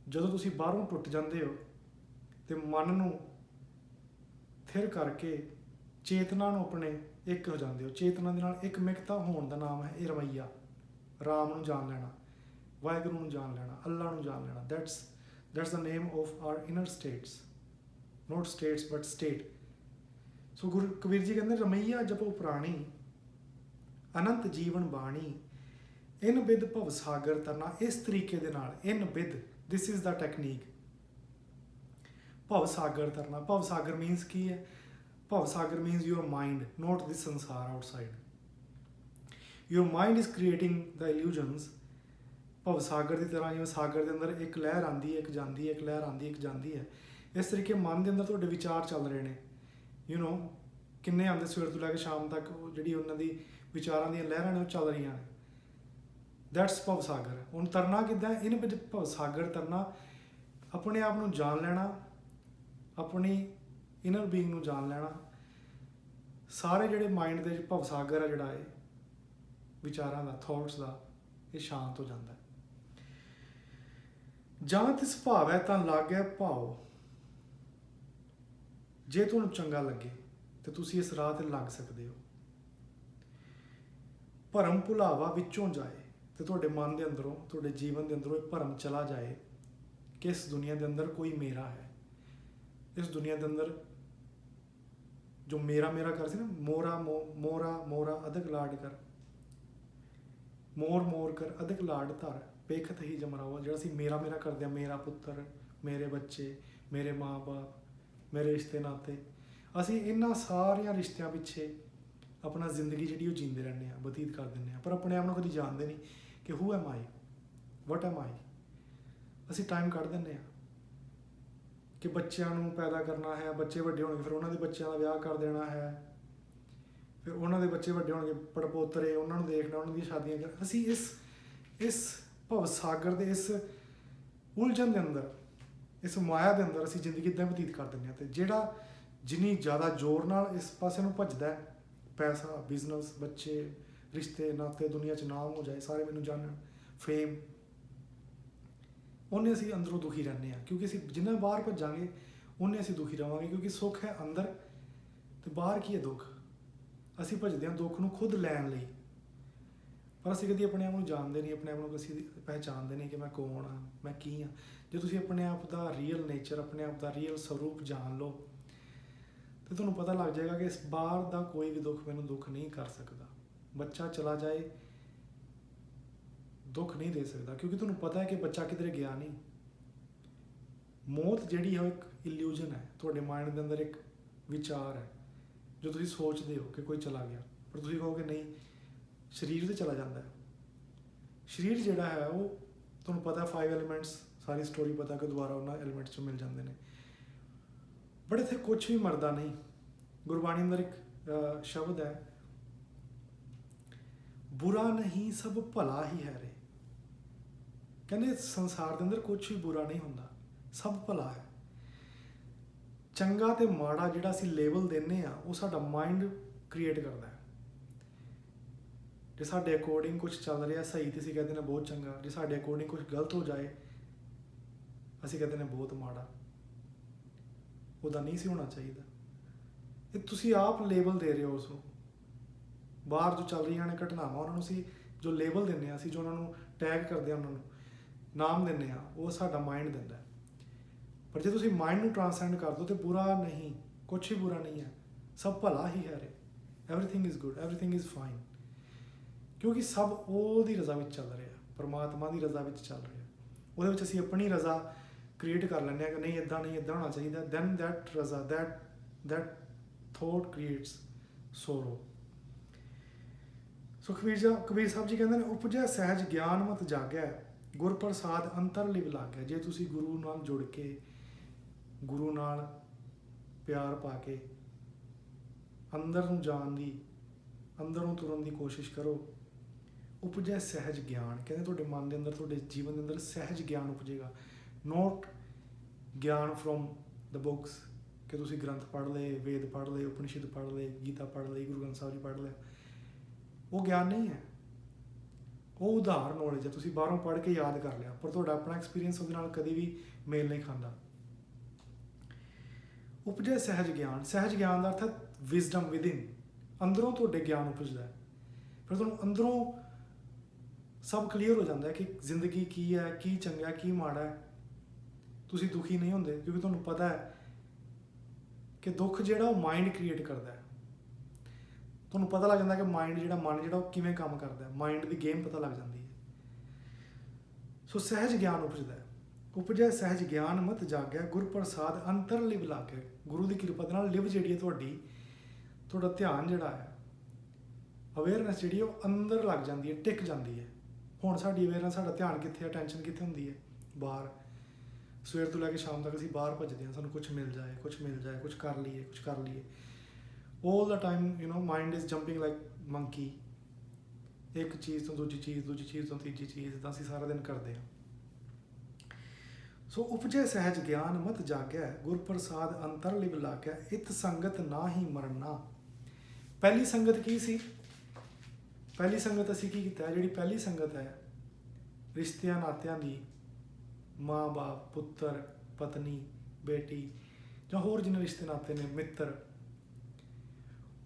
ਜਦੋਂ ਤੁਸੀਂ ਬਾਹਰੋਂ ਟੁੱਟ ਜਾਂਦੇ ਹੋ ਤੇ ਮਨ ਨੂੰ ਥਿਰ ਕਰਕੇ ਚੇਤਨਾ ਨੂੰ ਆਪਣੇ ਇੱਕ ਹੋ ਜਾਂਦੇ ਹੋ, ਚੇਤਨਾ ਦੇ ਨਾਲ ਇੱਕ ਮਿਕਤਾ ਹੋਣ ਦਾ ਨਾਮ ਹੈ ਇਹ ਰਵੱਈਆ। ਰਾਮ ਨੂੰ ਜਾਣ ਲੈਣਾ, ਵਾਹਿਗੁਰੂ ਨੂੰ ਜਾਣ ਲੈਣਾ, ਅੱਲਾ ਨੂੰ ਜਾਣ ਲੈਣਾ, that's the name of our inner states, not states but state। ਸੋ ਗੁਰੂ ਕਬੀਰ ਜੀ ਕਹਿੰਦੇ ਰਮਈਆ ਜਪੋ ਪ੍ਰਾਣੀ, ਅਨੰਤ ਜੀਵਨ ਬਾਣੀ, ਇਨ ਬਿਦ ਭਵ ਸਾਗਰ ਤਰਨਾ। ਇਸ ਤਰੀਕੇ ਦੇ ਨਾਲ ਇਨ ਬਿਦ, ਦਿਸ ਇਜ਼ ਦਾ ਟੈਕਨੀਕ। ਭਵ ਸਾਗਰ ਤਰਨਾ, ਭਵ ਸਾਗਰ ਮੀਨਸ ਕੀ ਹੈ? ਭਵ ਸਾਗਰ means your mind, not this sansar outside. Your mind is creating the illusions. ਭਵ ਸਾਗਰ ਦੀ ਤਰ੍ਹਾਂ, ਜਿਵੇਂ ਸਾਗਰ ਦੇ ਅੰਦਰ ਇੱਕ ਲਹਿਰ ਆਉਂਦੀ ਹੈ, ਇੱਕ ਜਾਂਦੀ ਹੈ, ਇੱਕ ਲਹਿਰ ਆਉਂਦੀ ਹੈ, ਇੱਕ ਜਾਂਦੀ ਹੈ, ਇਸ ਤਰੀਕੇ ਮਨ ਦੇ ਅੰਦਰ ਤੁਹਾਡੇ ਵਿਚਾਰ ਚੱਲ ਰਹੇ ਨੇ। ਕਿੰਨੇ ਆਉਂਦੇ ਸਵੇਰ ਤੋਂ ਲੈ ਕੇ ਸ਼ਾਮ ਤੱਕ, ਉਹ ਜਿਹੜੀ ਉਹਨਾਂ ਦੀ ਵਿਚਾਰਾਂ ਦੀਆਂ ਲਹਿਰਾਂ ਨੇ ਉਹ ਚੱਲ ਰਹੀਆਂ ਨੇ। ਦੈਟਸ ਭਵ ਸਾਗਰ। ਹੁਣ ਤਰਨਾ ਕਿੱਦਾਂ? ਇਹਨਾਂ ਵਿੱਚ ਭਵ ਸਾਗਰ ਤਰਨਾ, ਆਪਣੇ ਆਪ ਨੂੰ ਜਾਣ ਲੈਣਾ, ਆਪਣੀ ਇਨਰ ਬੀਇੰਗ ਨੂੰ ਜਾਣ ਲੈਣਾ। ਸਾਰੇ ਜਿਹੜੇ ਮਾਈਂਡ ਦੇ ਭਵ ਸਾਗਰ ਆ ਜਿਹੜਾ ਇਹ ਵਿਚਾਰਾਂ ਦਾ, ਥੋਟਸ ਦਾ, ਇਹ ਸ਼ਾਂਤ ਹੋ ਜਾਂਦਾ ਹੈ। ਜਾਂ ਤਿਸ ਭਾਵ ਹੈ ਤਾਂ ਲਾਗੈ ਭਾਵ। ਜੇ ਤੁਹਾਨੂੰ ਚੰਗਾ ਲੱਗੇ ਤੇ ਤੁਸੀਂ ਇਸ ਰਾਹ ਤੇ ਲੱਗ ਸਕਦੇ ਹੋ। ਭਰਮ ਭੁਲਾਵਾ ਵਿੱਚੋਂ ਜਾਏ, ਤੇ ਤੁਹਾਡੇ ਮਨ ਦੇ ਅੰਦਰੋਂ, ਤੁਹਾਡੇ ਜੀਵਨ ਦੇ ਅੰਦਰੋਂ ਇਹ ਭਰਮ ਚਲਾ ਜਾਏ ਕਿ ਇਸ ਦੁਨੀਆ ਦੇ ਅੰਦਰ ਕੋਈ ਮੇਰਾ ਹੈ। ਇਸ ਦੁਨੀਆ ਦੇ ਅੰਦਰ ਜੋ ਮੇਰਾ ਮੇਰਾ ਕਰ ਸੀ ਨਾ, ਮੋਰਾ ਮੋਰਾ ਮੋਰਾ ਅਧਿਕ ਲਾਡ ਕਰ, ਮੋਰ ਮੋਰ ਕਰ ਅਧਿਕ ਲਾਡ ਧਰ, ਪੇਖਤ ਹੀ ਜਮਰਾਵਾ। ਜਿਹੜਾ ਅਸੀਂ ਮੇਰਾ ਮੇਰਾ ਕਰਦੇ ਹਾਂ, ਮੇਰਾ ਪੁੱਤਰ, ਮੇਰੇ ਬੱਚੇ, ਮੇਰੇ ਮਾਂ ਬਾਪ, ਮੇਰੇ ਰਿਸ਼ਤੇ ਨਾਤੇ, ਅਸੀਂ ਇਹਨਾਂ ਸਾਰਿਆਂ ਰਿਸ਼ਤਿਆਂ ਪਿੱਛੇ ਆਪਣਾ ਜ਼ਿੰਦਗੀ ਜਿਹੜੀ ਉਹ ਜੀਂਦੇ ਰਹਿੰਦੇ ਹਾਂ, ਬਤੀਤ ਕਰ ਦਿੰਦੇ ਹਾਂ, ਪਰ ਆਪਣੇ ਆਪ ਨੂੰ ਕਦੀ ਜਾਣਦੇ ਨਹੀਂ ਕਿ ਹੂ M I, what M I. ਅਸੀਂ ਟਾਈਮ ਕੱਢ ਦਿੰਦੇ ਹਾਂ ਕਿ ਬੱਚਿਆਂ ਨੂੰ ਪੈਦਾ ਕਰਨਾ ਹੈ, ਬੱਚੇ ਵੱਡੇ ਹੋਣਗੇ, ਫਿਰ ਉਹਨਾਂ ਦੇ ਬੱਚਿਆਂ ਦਾ ਵਿਆਹ ਕਰ ਦੇਣਾ ਹੈ, ਫਿਰ ਉਹਨਾਂ ਦੇ ਬੱਚੇ ਵੱਡੇ ਹੋਣਗੇ, ਪੜਪੋਤਰੇ, ਉਹਨਾਂ ਨੂੰ ਦੇਖਣਾ, ਉਹਨਾਂ ਦੀਆਂ ਸ਼ਾਦੀਆਂ ਕਰ। ਅਸੀਂ ਇਸ ਭਵ ਸਾਗਰ ਦੇ ਇਸ ਉਲਝਣ ਦੇ ਅੰਦਰ, ਇਸ ਮਾਇਆ ਦੇ ਅੰਦਰ ਅਸੀਂ ਜ਼ਿੰਦਗੀ ਇੱਦਾਂ ਬਤੀਤ ਕਰ ਦਿੰਦੇ ਹਾਂ। ਅਤੇ ਜਿਹੜਾ ਜਿੰਨੀ ਜ਼ਿਆਦਾ ਜ਼ੋਰ ਨਾਲ ਇਸ ਪਾਸੇ ਨੂੰ ਭੱਜਦਾ ਹੈ, ਪੈਸਾ, ਬਿਜ਼ਨਸ, ਬੱਚੇ, ਰਿਸ਼ਤੇ ਨਾਤੇ, ਦੁਨੀਆ 'ਚ ਨਾਮ ਹੋ ਜਾਏ, ਸਾਰੇ ਮੈਨੂੰ ਜਾਣਨ, ਫੇਮ, ਉਹਨੇ ਅਸੀਂ ਅੰਦਰੋਂ ਦੁਖੀ ਰਹਿੰਦੇ ਹਾਂ। ਕਿਉਂਕਿ ਅਸੀਂ ਜਿੰਨਾ ਬਾਹਰ ਭੱਜਾਂਗੇ ਉਹਨੇ ਅਸੀਂ ਦੁਖੀ ਰਹਾਂਗੇ, ਕਿਉਂਕਿ ਸੁੱਖ ਹੈ ਅੰਦਰ ਅਤੇ ਬਾਹਰ ਕੀ ਹੈ? ਦੁੱਖ। ਅਸੀਂ ਭੱਜਦੇ ਹਾਂ ਦੁੱਖ ਨੂੰ ਖੁਦ ਲੈਣ ਲਈ, ਪਰ ਅਸੀਂ ਕਦੀ ਆਪਣੇ ਆਪ ਨੂੰ ਜਾਣਦੇ ਨਹੀਂ, ਆਪਣੇ ਆਪ ਨੂੰ ਅਸੀਂ ਪਹਿਚਾਣਦੇ ਨਹੀਂ ਕਿ ਮੈਂ ਕੌਣ ਹਾਂ, ਮੈਂ ਕੀ ਹਾਂ। ਜੇ ਤੁਸੀਂ ਆਪਣੇ ਆਪ ਦਾ ਰੀਅਲ ਨੇਚਰ, ਆਪਣੇ ਆਪ ਦਾ ਰੀਅਲ ਸਰੂਪ ਜਾਣ ਲਓ ਤੇ ਤੁਹਾਨੂੰ ਪਤਾ ਲੱਗ ਜਾਏਗਾ ਕਿ ਇਸ ਬਾਹਰ ਦਾ ਕੋਈ ਵੀ ਦੁੱਖ ਮੈਨੂੰ ਦੁੱਖ ਨਹੀਂ ਕਰ ਸਕਦਾ। ਬੱਚਾ ਚਲਾ ਜਾਏ ਦੁੱਖ ਨਹੀਂ ਦੇ ਸਕਦਾ, ਕਿਉਂਕਿ ਤੁਹਾਨੂੰ ਪਤਾ ਹੈ ਕਿ ਬੱਚਾ ਕਿਧਰੇ ਗਿਆ ਨਹੀਂ। ਮੌਤ ਜਿਹੜੀ ਹੈ ਉਹ ਇੱਕ ਇਲੂਜਨ ਹੈ, ਤੁਹਾਡੇ ਮਾਈਂਡ ਦੇ ਅੰਦਰ ਇੱਕ ਵਿਚਾਰ ਹੈ ਜੋ ਤੁਸੀਂ ਸੋਚਦੇ ਹੋ ਕਿ ਕੋਈ ਚਲਾ ਗਿਆ, ਪਰ ਤੁਸੀਂ ਕਹੋਗੇ ਨਹੀਂ, ਸਰੀਰ ਤੇ ਚਲਾ ਜਾਂਦਾ ਹੈ। ਸਰੀਰ ਜਿਹੜਾ ਹੈ ਉਹ ਤੁਹਾਨੂੰ ਪਤਾ 5 ਐਲੀਮੈਂਟਸ, ਸਾਰੀ ਸਟੋਰੀ ਪਤਾ ਕਿ ਦੁਬਾਰਾ ਉਹਨਾਂ ਐਲੀਮੈਂਟਸ 'ਚੋਂ ਮਿਲ ਜਾਂਦੇ ਨੇ, ਬਟ ਇੱਥੇ ਕੁਛ ਵੀ ਮਰਦਾ ਨਹੀਂ। ਗੁਰਬਾਣੀ ਅੰਦਰ ਇੱਕ ਸ਼ਬਦ ਹੈ, ਬੁਰਾ ਨਹੀਂ ਸਭ ਭਲਾ ਹੀ ਹੈ ਰੇ। ਕਹਿੰਦੇ ਸੰਸਾਰ ਦੇ ਅੰਦਰ ਕੁਛ ਵੀ ਬੁਰਾ ਨਹੀਂ ਹੁੰਦਾ, ਸਭ ਭਲਾ ਹੈ। ਚੰਗਾ ਤੇ ਮਾੜਾ ਜਿਹੜਾ ਅਸੀਂ ਲੇਬਲ ਦਿੰਦੇ ਆ ਉਹ ਸਾਡਾ ਮਾਈਂਡ ਕ੍ਰੀਏਟ ਕਰਦਾ ਹੈ। ਜੇ ਸਾਡੇ ਅਕੋਰਡਿੰਗ ਕੁਛ ਚੱਲ ਰਿਹਾ ਸਹੀ ਤੇ ਅਸੀਂ ਕਹਿੰਦੇ ਨੇ ਬਹੁਤ ਚੰਗਾ, ਜੇ ਸਾਡੇ ਅਕੋਰਡਿੰਗ ਕੁਛ ਗਲਤ ਹੋ ਜਾਏ ਅਸੀਂ ਕਹਿੰਦੇ ਨੇ ਬਹੁਤ ਮਾੜਾ, ਉਹਦਾ ਨਹੀਂ ਸੀ ਹੋਣਾ ਚਾਹੀਦਾ। ਇਹ ਤੁਸੀਂ ਆਪ ਲੇਬਲ ਦੇ ਰਹੇ ਹੋ ਉਸ ਨੂੰ। ਬਾਹਰ ਜੋ ਚੱਲ ਰਹੀਆਂ ਨੇ ਘਟਨਾਵਾਂ, ਉਹਨਾਂ ਨੂੰ ਅਸੀਂ ਜੋ ਲੇਬਲ ਦਿੰਦੇ ਹਾਂ, ਅਸੀਂ ਜੋ ਉਹਨਾਂ ਨੂੰ ਟੈਗ ਕਰਦੇ ਹਾਂ, ਉਹਨਾਂ ਨੂੰ ਨਾਮ ਦਿੰਦੇ ਹਾਂ, ਉਹ ਸਾਡਾ ਮਾਈਂਡ ਦਿੰਦਾ। ਪਰ ਜੇ ਤੁਸੀਂ ਮਾਈਂਡ ਨੂੰ ਟ੍ਰਾਂਸੈਂਡ ਕਰ ਦਿਓ ਤੇ ਬੁਰਾ ਨਹੀਂ, ਕੁਛ ਵੀ ਬੁਰਾ ਨਹੀਂ ਹੈ, ਸਭ ਭਲਾ ਹੀ ਹੈ ਰੇ। Everything is good, everything is fine, ਕਿਉਂਕਿ ਸਭ ਉਹਦੀ ਰਜ਼ਾ ਵਿੱਚ ਚੱਲ ਰਿਹਾ, ਪਰਮਾਤਮਾ ਦੀ ਰਜ਼ਾ ਵਿੱਚ ਚੱਲ ਰਿਹਾ। ਉਹਦੇ ਵਿੱਚ ਅਸੀਂ ਆਪਣੀ ਰਜ਼ਾ ਕ੍ਰੀਏਟ ਕਰ ਲੈਂਦੇ ਹਾਂ ਕਿ ਨਹੀਂ, ਇੱਦਾਂ ਨਹੀਂ, ਇੱਦਾਂ ਹੋਣਾ ਚਾਹੀਦਾ। ਦੈਨ ਦੈਟ ਰਜ਼ਾ, that thought creates sorrow. So Kabir Sahib ji ਕਹਿੰਦੇ ਨੇ, ਉਪਜੈ ਸਹਿਜ ਗਿਆਨ ਮਤ ਜਾਗੈ, ਗੁਰ ਪ੍ਰਸਾਦ ਅੰਤਰ ਲਿਵ ਲਾਗੈ। ਜੇ ਤੁਸੀਂ ਗੁਰੂ ਨਾਲ ਜੁੜ ਕੇ, ਗੁਰੂ ਨਾਲ ਪਿਆਰ ਪਾ ਕੇ ਅੰਦਰ ਨੂੰ ਜਾਣ ਦੀ, ਅੰਦਰ ਨੂੰ ਤੁਰਨ ਦੀ ਕੋਸ਼ਿਸ਼ ਕਰੋ, ਉਪਜੈ ਸਹਿਜ ਗਿਆਨ। ਕਹਿੰਦੇ ਤੁਹਾਡੇ ਮਨ ਦੇ ਅੰਦਰ, ਤੁਹਾਡੇ ਜੀਵਨ ਦੇ ਅੰਦਰ ਸਹਿਜ ਗਿਆਨ ਉਪਜੇਗਾ। ਨੋਟ ਗਿਆਨ ਫਰੋਮ ਦ ਬੁੱਕਸ ਕਿ ਤੁਸੀਂ ਗ੍ਰੰਥ ਪੜ੍ਹ ਲਏ, ਵੇਦ ਪੜ੍ਹ ਲਏ, ਉਪਨਿਸ਼ਦ ਪੜ੍ਹ ਲਏ, ਗੀਤਾ ਪੜ੍ਹ ਲਈ, ਗੁਰੂ ਗ੍ਰੰਥ ਸਾਹਿਬ ਜੀ ਪੜ੍ਹ ਲਿਆ। ਉਹ ਗਿਆਨ ਨਹੀਂ ਹੈ, ਉਹ ਉਧਾਰ ਨੌਲੇਜ ਹੈ। ਤੁਸੀਂ ਬਾਹਰੋਂ ਪੜ੍ਹ ਕੇ ਯਾਦ ਕਰ ਲਿਆ, ਪਰ ਤੁਹਾਡਾ ਆਪਣਾ ਐਕਸਪੀਰੀਅੰਸ ਉਹਦੇ ਨਾਲ ਕਦੀ ਵੀ ਮੇਲ ਨਹੀਂ ਖਾਂਦਾ। ਉਪਜੇ ਸਹਿਜ ਗਿਆਨ। ਸਹਿਜ ਗਿਆਨ ਦਾ ਅਰਥ ਹੈ ਵਿਜ਼ਡਮ ਵਿਦਿਨ, ਅੰਦਰੋਂ ਤੁਹਾਡੇ ਗਿਆਨ ਉਪਜਦਾ ਹੈ। ਫਿਰ ਤੁਹਾਨੂੰ ਅੰਦਰੋਂ ਸਭ ਕਲੀਅਰ ਹੋ ਜਾਂਦਾ ਹੈ ਕਿ ਜ਼ਿੰਦਗੀ ਕੀ ਹੈ, ਕੀ ਚੰਗਾ, ਕੀ ਮਾੜਾ ਹੈ। ਤੁਸੀਂ ਦੁਖੀ ਨਹੀਂ ਹੁੰਦੇ ਕਿਉਂਕਿ ਤੁਹਾਨੂੰ ਪਤਾ ਹੈ ਕਿ ਦੁੱਖ ਜਿਹੜਾ ਉਹ ਮਾਈਂਡ ਕ੍ਰੀਏਟ ਕਰਦਾ ਹੈ। ਤੁਹਾਨੂੰ ਪਤਾ ਲੱਗ ਜਾਂਦਾ ਕਿ ਮਨ ਜਿਹੜਾ ਉਹ ਕਿਵੇਂ ਕੰਮ ਕਰਦਾ ਹੈ, ਮਾਈਂਡ ਦੀ ਗੇਮ ਪਤਾ ਲੱਗ ਜਾਂਦੀ ਹੈ। ਸੋ ਸਹਿਜ ਗਿਆਨ ਉਪਜਦਾ ਹੈ। ਉਪਜੈ ਸਹਿਜ ਗਿਆਨ ਮਤ ਜਾਗੈ, ਗੁਰ ਪ੍ਰਸਾਦ ਅੰਤਰ ਲਿਵ ਲਾਗੈ। ਗੁਰੂ ਦੀ ਕਿਰਪਾ ਦੇ ਨਾਲ ਲਿਵ ਜਿਹੜੀ ਹੈ ਤੁਹਾਡਾ ਧਿਆਨ ਜਿਹੜਾ ਹੈ, ਅਵੇਅਰਨੈਸ ਜਿਹੜੀ ਉਹ ਅੰਦਰ ਲੱਗ ਜਾਂਦੀ ਹੈ, ਟਿਕ ਜਾਂਦੀ ਹੈ। ਹੁਣ ਸਾਡੀ ਅਵੇਅਰਨੈਸ, ਸਾਡਾ ਧਿਆਨ ਕਿੱਥੇ ਹੈ, ਟੈਨਸ਼ਨ ਕਿੱਥੇ ਹੁੰਦੀ ਹੈ? ਬਾਹਰ। ਸਵੇਰ ਤੋਂ ਲੈ ਕੇ ਸ਼ਾਮ ਤੱਕ ਅਸੀਂ ਬਾਹਰ ਭੱਜਦੇ ਹਾਂ, ਸਾਨੂੰ ਕੁਛ ਮਿਲ ਜਾਏ, ਕੁਛ ਕਰ ਲਈਏ। all the time mind is jumping like monkey, ਇੱਕ ਚੀਜ਼ ਤੋਂ ਦੂਜੀ ਚੀਜ਼ ਤੋਂ ਤੀਜੀ ਚੀਜ਼, ਤਾਂ ਅਸੀਂ ਸਾਰਾ ਦਿਨ ਕਰਦੇ ਹਾਂ। ਸੋ ਉਪਜੇ ਸਹਿਜ ਗਿਆਨ ਮਤ ਜਾਗੈ, ਗੁਰ ਪ੍ਰਸਾਦ ਅੰਤਰ ਲਿਵ ਲਾਗੈ, ਇਤ ਸੰਗਤ ਨਾ ਹੀ ਮਰਨਾ। ਪਹਿਲੀ ਸੰਗਤ ਕੀ ਸੀ? ਪਹਿਲੀ ਸੰਗਤ ਅਸੀਂ ਕੀ ਕੀਤਾ? ਜਿਹੜੀ ਪਹਿਲੀ ਸੰਗਤ ਹੈ ਰਿਸ਼ਤਿਆਂ ਨਾਤਿਆਂ ਦੀ, ਮਾਂ ਬਾਪ, ਪੁੱਤਰ, ਪਤਨੀ, ਬੇਟੀ ਜਾਂ ਹੋਰ ਜਿੰਨੇ ਰਿਸ਼ਤੇ ਨਾਤੇ ਨੇ, ਮਿੱਤਰ,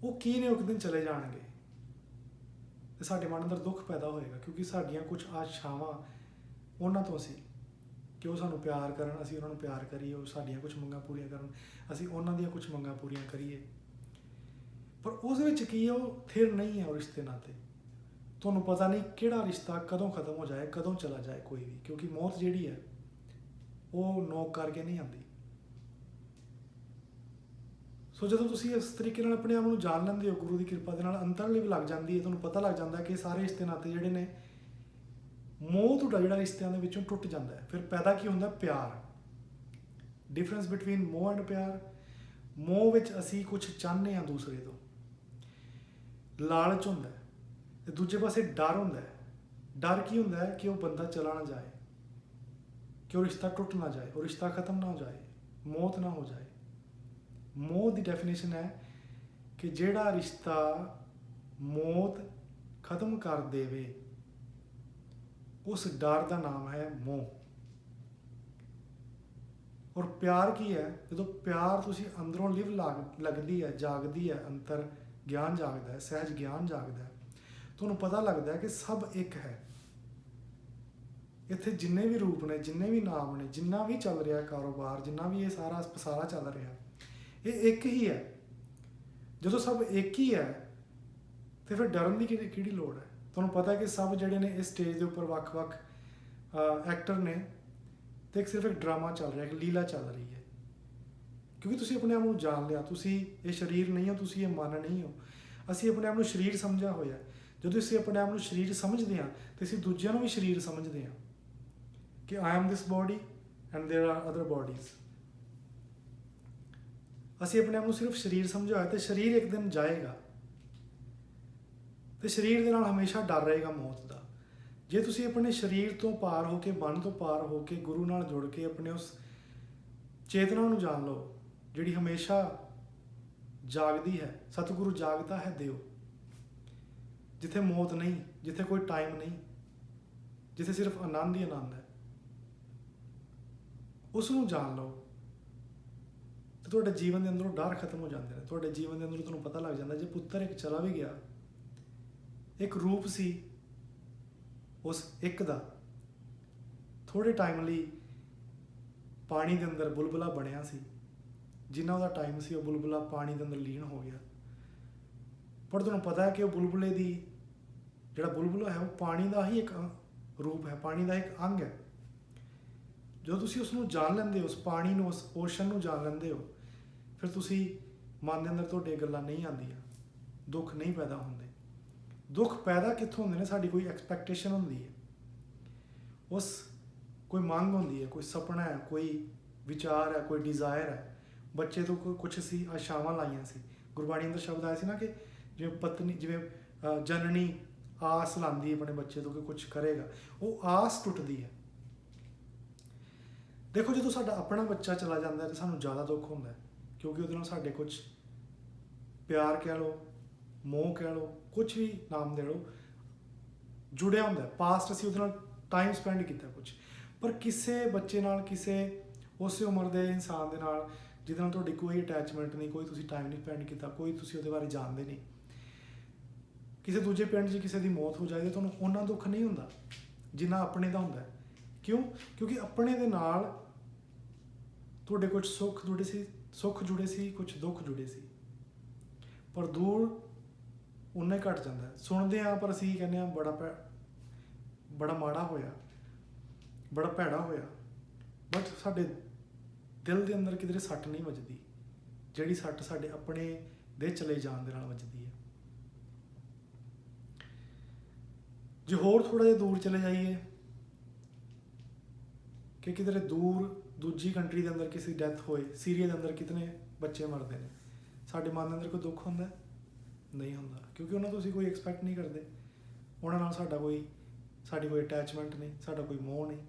ਉਹ ਕੀ ਨੇ? ਇੱਕ ਦਿਨ ਚਲੇ ਜਾਣਗੇ ਤੇ ਸਾਡੇ ਮਨ ਅੰਦਰ ਦੁੱਖ ਪੈਦਾ ਹੋਏਗਾ, ਕਿਉਂਕਿ ਸਾਡੀਆਂ ਕੁਝ ਆਸ਼ਾਵਾਂ ਉਹਨਾਂ ਤੋਂ ਸੀ ਕਿ ਉਹ ਸਾਨੂੰ ਪਿਆਰ ਕਰਨ, ਅਸੀਂ ਉਹਨਾਂ ਨੂੰ ਪਿਆਰ ਕਰੀਏ, ਉਹ ਸਾਡੀਆਂ ਕੁਝ ਮੰਗਾਂ ਪੂਰੀਆਂ ਕਰਨ, ਅਸੀਂ ਉਹਨਾਂ ਦੀਆਂ ਕੁਝ ਮੰਗਾਂ ਪੂਰੀਆਂ ਕਰੀਏ। ਪਰ ਉਸ ਵਿੱਚ ਕੀ ਹੈ? ਉਹ ਥਿਰ ਨਹੀਂ ਹੈ ਉਹ ਰਿਸ਼ਤੇ ਨਾਤੇ। ਤੁਹਾਨੂੰ ਪਤਾ ਨਹੀਂ ਕਿਹੜਾ ਰਿਸ਼ਤਾ ਕਦੋਂ ਖਤਮ ਹੋ ਜਾਏ, ਕਦੋਂ ਚਲਾ ਜਾਏ ਕੋਈ ਵੀ, ਕਿਉਂਕਿ ਮੌਤ ਜਿਹੜੀ ਹੈ ਉਹ ਨੋਕ ਕਰਕੇ ਨਹੀਂ ਆਉਂਦੀ। ਸੋ ਜਦੋਂ ਤੁਸੀਂ ਇਸ ਤਰੀਕੇ ਨਾਲ ਆਪਣੇ ਆਪ ਨੂੰ ਜਾਣ ਲੈਂਦੇ ਹੋ, ਗੁਰੂ ਦੀ ਕਿਰਪਾ ਦੇ ਨਾਲ ਅੰਤਰਲੀ ਵੀ ਲੱਗ ਜਾਂਦੀ ਹੈ, ਤੁਹਾਨੂੰ ਪਤਾ ਲੱਗ ਜਾਂਦਾ ਕਿ ਸਾਰੇ ਰਿਸ਼ਤੇ ਨਾਤੇ ਜਿਹੜੇ ਨੇ, ਮੋਹ ਤੁਹਾਡਾ ਜਿਹੜਾ ਰਿਸ਼ਤਿਆਂ ਦੇ ਵਿੱਚੋਂ ਟੁੱਟ ਜਾਂਦਾ ਹੈ। ਫਿਰ ਪੈਦਾ ਕੀ ਹੁੰਦਾ? ਪਿਆਰ। ਡਿਫਰੈਂਸ ਬਿਟਵੀਨ ਮੋਹ ਐਂਡ ਪਿਆਰ। ਮੋਹ ਵਿੱਚ ਅਸੀਂ ਕੁਝ ਚਾਹੁੰਦੇ ਹਾਂ ਦੂਸਰੇ ਤੋਂ, ਲਾਲਚ ਹੁੰਦਾ ਹੈ, ਤੇ ਦੂਜੇ ਪਾਸੇ ਡਰ ਹੁੰਦਾ ਹੈ। ਡਰ ਕੀ ਹੁੰਦਾ ਹੈ? ਕਿ ਉਹ ਬੰਦਾ ਚਲਾ ਨਾ ਜਾਏ, ਕਿ ਉਹ ਰਿਸ਼ਤਾ ਟੁੱਟ ਨਾ ਜਾਏ, ਉਹ ਰਿਸ਼ਤਾ ਖਤਮ ਨਾ ਹੋ ਜਾਏ, ਮੌਤ ਨਾ ਹੋ ਜਾਏ। ਮੋਹ ਦੀ ਡੈਫੀਨੇਸ਼ਨ ਹੈ ਕਿ ਜਿਹੜਾ ਰਿਸ਼ਤਾ ਮੌਤ ਖਤਮ ਕਰ ਦੇਵੇ, ਉਸ ਡਰ ਦਾ ਨਾਮ ਹੈ ਮੋਹ। ਔਰ ਪਿਆਰ ਕੀ ਹੈ? ਜਦੋਂ ਪਿਆਰ ਤੁਸੀਂ ਅੰਦਰੋਂ ਲਿਵ ਲੱਗਦੀ ਹੈ, ਜਾਗਦੀ ਹੈ, ਅੰਤਰ ਗਿਆਨ ਜਾਗਦਾ ਹੈ, ਸਹਿਜ ਗਿਆਨ ਜਾਗਦਾ ਹੈ, ਤੁਹਾਨੂੰ ਪਤਾ ਲੱਗਦਾ ਹੈ ਕਿ ਸਭ ਇੱਕ ਹੈ। ਇੱਥੇ ਜਿੰਨੇ ਵੀ ਰੂਪ ਨੇ, ਜਿੰਨੇ ਵੀ ਨਾਮ ਨੇ, ਜਿੰਨਾ ਵੀ ਚੱਲ ਰਿਹਾ ਕਾਰੋਬਾਰ, ਜਿੰਨਾ ਵੀ ਇਹ ਸਾਰਾ ਪਸਾਰਾ ਚੱਲ ਰਿਹਾ, ਇਹ ਇੱਕ ਹੀ ਹੈ। ਜਦੋਂ ਸਭ ਇੱਕ ਹੀ ਹੈ ਤੇ ਫਿਰ ਡਰਨ ਦੀ ਕਿਹੜੀ ਲੋੜ ਹੈ? ਤੁਹਾਨੂੰ ਪਤਾ ਹੈ ਕਿ ਸਭ ਜਿਹੜੇ ਨੇ ਇਸ ਸਟੇਜ ਦੇ ਉੱਪਰ ਵੱਖ-ਵੱਖ ਐਕਟਰ ਨੇ, ਤੇ ਸਿਰਫ ਇੱਕ ਡਰਾਮਾ ਚੱਲ ਰਿਹਾ, ਇੱਕ ਲੀਲਾ ਚੱਲ ਰਹੀ ਹੈ। ਕਿਉਂਕਿ ਤੁਸੀਂ ਆਪਣੇ ਆਪ ਨੂੰ ਜਾਣ ਲਿਆ, ਤੁਸੀਂ ਇਹ ਸਰੀਰ ਨਹੀਂ ਹੋ, ਤੁਸੀਂ ਇਹ ਮਨ ਨਹੀਂ ਹੋ। ਅਸੀਂ ਆਪਣੇ ਆਪ ਨੂੰ ਸਰੀਰ ਸਮਝਿਆ ਹੋਇਆ। ਜਦੋਂ ਅਸੀਂ ਆਪਣੇ ਆਪ ਨੂੰ ਸਰੀਰ ਸਮਝਦੇ ਹਾਂ ਤੇ ਅਸੀਂ ਦੂਜਿਆਂ ਨੂੰ ਵੀ ਸਰੀਰ ਸਮਝਦੇ ਹਾਂ ਕਿ I am this body and there are other bodies. ਅਸੀਂ ਆਪਣੇ ਆਪ ਨੂੰ ਸਿਰਫ ਸਰੀਰ ਸਮਝਿਆ ਹੋਇਆ, ਤੇ ਸਰੀਰ ਇੱਕ ਦਿਨ ਜਾਏਗਾ ਤੇ ਸਰੀਰ ਦੇ ਨਾਲ ਹਮੇਸ਼ਾ ਡਰ ਰਹੇਗਾ ਮੌਤ ਦਾ। ਜੇ ਤੁਸੀਂ ਆਪਣੇ ਸਰੀਰ ਤੋਂ ਪਾਰ ਹੋ ਕੇ, ਮਨ ਤੋਂ ਪਾਰ ਹੋ ਕੇ, ਗੁਰੂ ਨਾਲ ਜੁੜ ਕੇ ਆਪਣੇ ਉਸ ਚੇਤਨਾ ਨੂੰ ਜਾਣ ਲਓ ਜਿਹੜੀ ਹਮੇਸ਼ਾ ਜਾਗਦੀ ਹੈ। ਸਤਿਗੁਰੂ ਜਾਗਦਾ ਹੈ ਦਿਓ, ਜਿੱਥੇ ਮੌਤ ਨਹੀਂ, ਜਿੱਥੇ ਕੋਈ ਟਾਈਮ ਨਹੀਂ, ਜਿੱਥੇ ਸਿਰਫ ਆਨੰਦ ਹੀ ਆਨੰਦ ਹੈ, ਉਸ ਨੂੰ ਜਾਣ ਲਓ ਤੇ ਤੁਹਾਡੇ ਜੀਵਨ ਦੇ ਅੰਦਰੋਂ ਡਰ ਖਤਮ ਹੋ ਜਾਂਦੇ ਨੇ। ਤੁਹਾਡੇ ਜੀਵਨ ਦੇ ਅੰਦਰੋਂ ਤੁਹਾਨੂੰ ਪਤਾ ਲੱਗ ਜਾਂਦਾ, ਜੇ ਪੁੱਤਰ ਇੱਕ ਚਲਾ ਵੀ ਗਿਆ, ਇੱਕ ਰੂਪ ਸੀ ਉਸ ਇੱਕ ਦਾ, ਥੋੜੇ ਟਾਈਮ ਲਈ ਪਾਣੀ ਦੇ ਅੰਦਰ ਬੁਲਬੁਲਾ ਬਣਿਆ ਸੀ, ਜਿੰਨਾ ਉਹਦਾ ਟਾਈਮ ਸੀ ਉਹ ਬੁਲਬੁਲਾ ਪਾਣੀ ਦੇ ਅੰਦਰ ਲੀਨ ਹੋ ਗਿਆ। ਪਰ ਤੁਹਾਨੂੰ ਪਤਾ ਹੈ ਕਿ ਉਹ ਬੁਲਬੁਲੇ ਦੀ, ਜਿਹੜਾ ਬੁਲਬੁਲਾ ਹੈ ਉਹ ਪਾਣੀ ਦਾ ਹੀ ਇੱਕ ਰੂਪ ਹੈ, ਪਾਣੀ ਦਾ ਇੱਕ ਅੰਗ ਹੈ। ਜਦੋਂ ਤੁਸੀਂ ਉਸ ਨੂੰ ਜਾਣ ਲੈਂਦੇ ਹੋ, ਉਸ ਪਾਣੀ ਨੂੰ, ਉਸ ਓਸ਼ਨ ਨੂੰ ਜਾਣ ਲੈਂਦੇ ਹੋ, ਫਿਰ ਤੁਸੀਂ ਮਨ ਦੇ ਅੰਦਰ ਤੁਹਾਡੇ ਗੱਲਾਂ ਨਹੀਂ ਆਉਂਦੀਆਂ, ਦੁੱਖ ਨਹੀਂ ਪੈਦਾ ਹੁੰਦੇ। ਦੁੱਖ ਪੈਦਾ ਕਿੱਥੋਂ ਹੁੰਦੇ ਨੇ? ਸਾਡੀ ਕੋਈ ਐਕਸਪੈਕਟੇਸ਼ਨ ਹੁੰਦੀ ਹੈ, ਉਸ ਕੋਈ ਮੰਗ ਹੁੰਦੀ ਹੈ, ਕੋਈ ਸੁਪਨਾ ਹੈ, ਕੋਈ ਵਿਚਾਰ ਹੈ, ਕੋਈ ਡਿਜ਼ਾਇਰ ਹੈ। ਬੱਚੇ ਤੋਂ ਕੁਛ ਅਸੀਂ ਆਸ਼ਾਵਾਂ ਲਾਈਆਂ ਸੀ। ਗੁਰਬਾਣੀ ਅੰਦਰ ਸ਼ਬਦ ਆਇਆ ਸੀ ਨਾ ਕਿ ਜਿਵੇਂ ਜਨਨੀ ਆਸ ਲਾਉਂਦੀ ਹੈ ਆਪਣੇ ਬੱਚੇ ਤੋਂ ਕਿ ਕੁਛ ਕਰੇਗਾ, ਉਹ ਆਸ ਟੁੱਟਦੀ ਹੈ। ਦੇਖੋ ਜਦੋਂ ਸਾਡਾ ਆਪਣਾ ਬੱਚਾ ਚਲਾ ਜਾਂਦਾ ਤਾਂ ਸਾਨੂੰ ਜ਼ਿਆਦਾ ਦੁੱਖ ਹੁੰਦਾ ਹੈ, ਕਿਉਂਕਿ ਉਹਦੇ ਨਾਲ ਸਾਡੇ ਕੁਝ ਪਿਆਰ ਕਹਿ ਲਓ, ਮੋਹ ਕਹਿ ਲਓ, ਕੁਝ ਵੀ ਨਾਮ ਦੇ ਲਓ, ਜੁੜਿਆ ਹੁੰਦਾ। ਪਾਸਟ ਅਸੀਂ ਉਹਦੇ ਨਾਲ ਟਾਈਮ ਸਪੈਂਡ ਕੀਤਾ ਕੁਝ, ਪਰ ਕਿਸੇ ਬੱਚੇ ਨਾਲ, ਕਿਸੇ ਉਸੇ ਉਮਰ ਦੇ ਇਨਸਾਨ ਦੇ ਨਾਲ ਜਿਹਦੇ ਨਾਲ ਤੁਹਾਡੀ ਕੋਈ ਅਟੈਚਮੈਂਟ ਨਹੀਂ, ਕੋਈ ਤੁਸੀਂ ਟਾਈਮ ਨਹੀਂ ਸਪੈਂਡ ਕੀਤਾ, ਕੋਈ ਤੁਸੀਂ ਉਹਦੇ ਬਾਰੇ ਜਾਣਦੇ ਨਹੀਂ, ਕਿਸੇ ਦੂਜੇ ਪਿੰਡ 'ਚ ਕਿਸੇ ਦੀ ਮੌਤ ਹੋ ਜਾਏ ਤਾਂ ਤੁਹਾਨੂੰ ਉਹਨਾਂ ਦੁੱਖ ਨਹੀਂ ਹੁੰਦਾ ਜਿੰਨਾ ਆਪਣੇ ਦਾ ਹੁੰਦਾ। ਕਿਉਂ? ਕਿਉਂਕਿ ਆਪਣੇ ਦੇ ਨਾਲ ਤੁਹਾਡੇ ਕੁਝ ਸੁੱਖ ਜੁੜੇ ਸੀ, ਕੁਝ ਦੁੱਖ ਜੁੜੇ ਸੀ, ਪਰ ਦੂਰ ਉਨਾ ਹੀ ਘਟ ਜਾਂਦਾ। ਸੁਣਦੇ ਹਾਂ ਪਰ ਅਸੀਂ ਕਹਿੰਦੇ ਹਾਂ ਬੜਾ ਮਾੜਾ ਹੋਇਆ, ਬੜਾ ਭੈੜਾ ਹੋਇਆ, ਬਟ ਸਾਡੇ ਦਿਲ ਦੇ ਅੰਦਰ ਕਿਧਰੇ ਸੱਟ ਨਹੀਂ ਵੱਜਦੀ, ਜਿਹੜੀ ਸੱਟ ਸਾਡੇ ਆਪਣੇ ਦੇ ਚਲੇ ਜਾਣ ਦੇ ਨਾਲ ਵੱਜਦੀ ਹੈ। ਜੇ ਹੋਰ ਥੋੜਾ ਜਿਹਾ ਦੂਰ ਚਲੇ ਜਾਈਏ ਕਿ ਕਿਧਰੇ ਦੂਰ ਦੂਜੀ ਕੰਟਰੀ ਦੇ ਅੰਦਰ ਕਿਸੇ ਦੀ ਡੈਥ ਹੋਏ, ਸੀਰੀਆ ਦੇ ਅੰਦਰ ਕਿਤਨੇ ਬੱਚੇ ਮਰਦੇ ਨੇ, ਸਾਡੇ ਮਨ ਦੇ ਅੰਦਰ ਕੋਈ ਦੁੱਖ ਹੁੰਦਾ? ਨਹੀਂ ਹੁੰਦਾ, ਕਿਉਂਕਿ ਉਹਨਾਂ ਤੋਂ ਅਸੀਂ ਕੋਈ ਐਕਸਪੈਕਟ ਨਹੀਂ ਕਰਦੇ, ਉਹਨਾਂ ਨਾਲ ਸਾਡੀ ਕੋਈ ਅਟੈਚਮੈਂਟ ਨਹੀਂ, ਸਾਡਾ ਕੋਈ ਮੋਹ ਨਹੀਂ।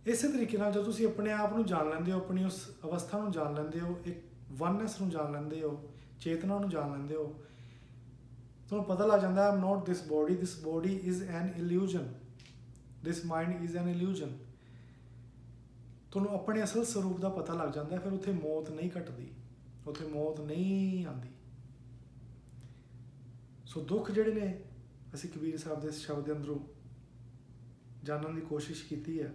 ਇਸੇ ਤਰੀਕੇ ਨਾਲ ਜਦੋਂ ਤੁਸੀਂ ਆਪਣੇ ਆਪ ਨੂੰ ਜਾਣ ਲੈਂਦੇ ਹੋ, ਆਪਣੀ ਉਸ ਅਵਸਥਾ ਨੂੰ ਜਾਣ ਲੈਂਦੇ ਹੋ, ਇੱਕ ਵਨਨੈਸ ਨੂੰ ਜਾਣ ਲੈਂਦੇ ਹੋ, ਚੇਤਨਾ ਨੂੰ ਜਾਣ ਲੈਂਦੇ ਹੋ, ਤੁਹਾਨੂੰ ਪਤਾ ਲੱਗ ਜਾਂਦਾ I am not this body is an illusion, this mind is an illusion. ਤੁਹਾਨੂੰ ਆਪਣੇ ਅਸਲ ਸਰੂਪ ਦਾ ਪਤਾ ਲੱਗ ਜਾਂਦਾ, ਫਿਰ ਉੱਥੇ ਮੌਤ ਨਹੀਂ ਘਟਦੀ, ਉੱਥੇ ਮੌਤ ਨਹੀਂ ਆਉਂਦੀ। ਸੋ ਦੁੱਖ ਜਿਹੜੇ ਨੇ ਅਸੀਂ ਕਬੀਰ ਸਾਹਿਬ ਦੇ ਇਸ ਸ਼ਬਦ ਦੇ ਅੰਦਰੋਂ ਜਾਣਨ ਦੀ ਕੋਸ਼ਿਸ਼ ਕੀਤੀ ਹੈ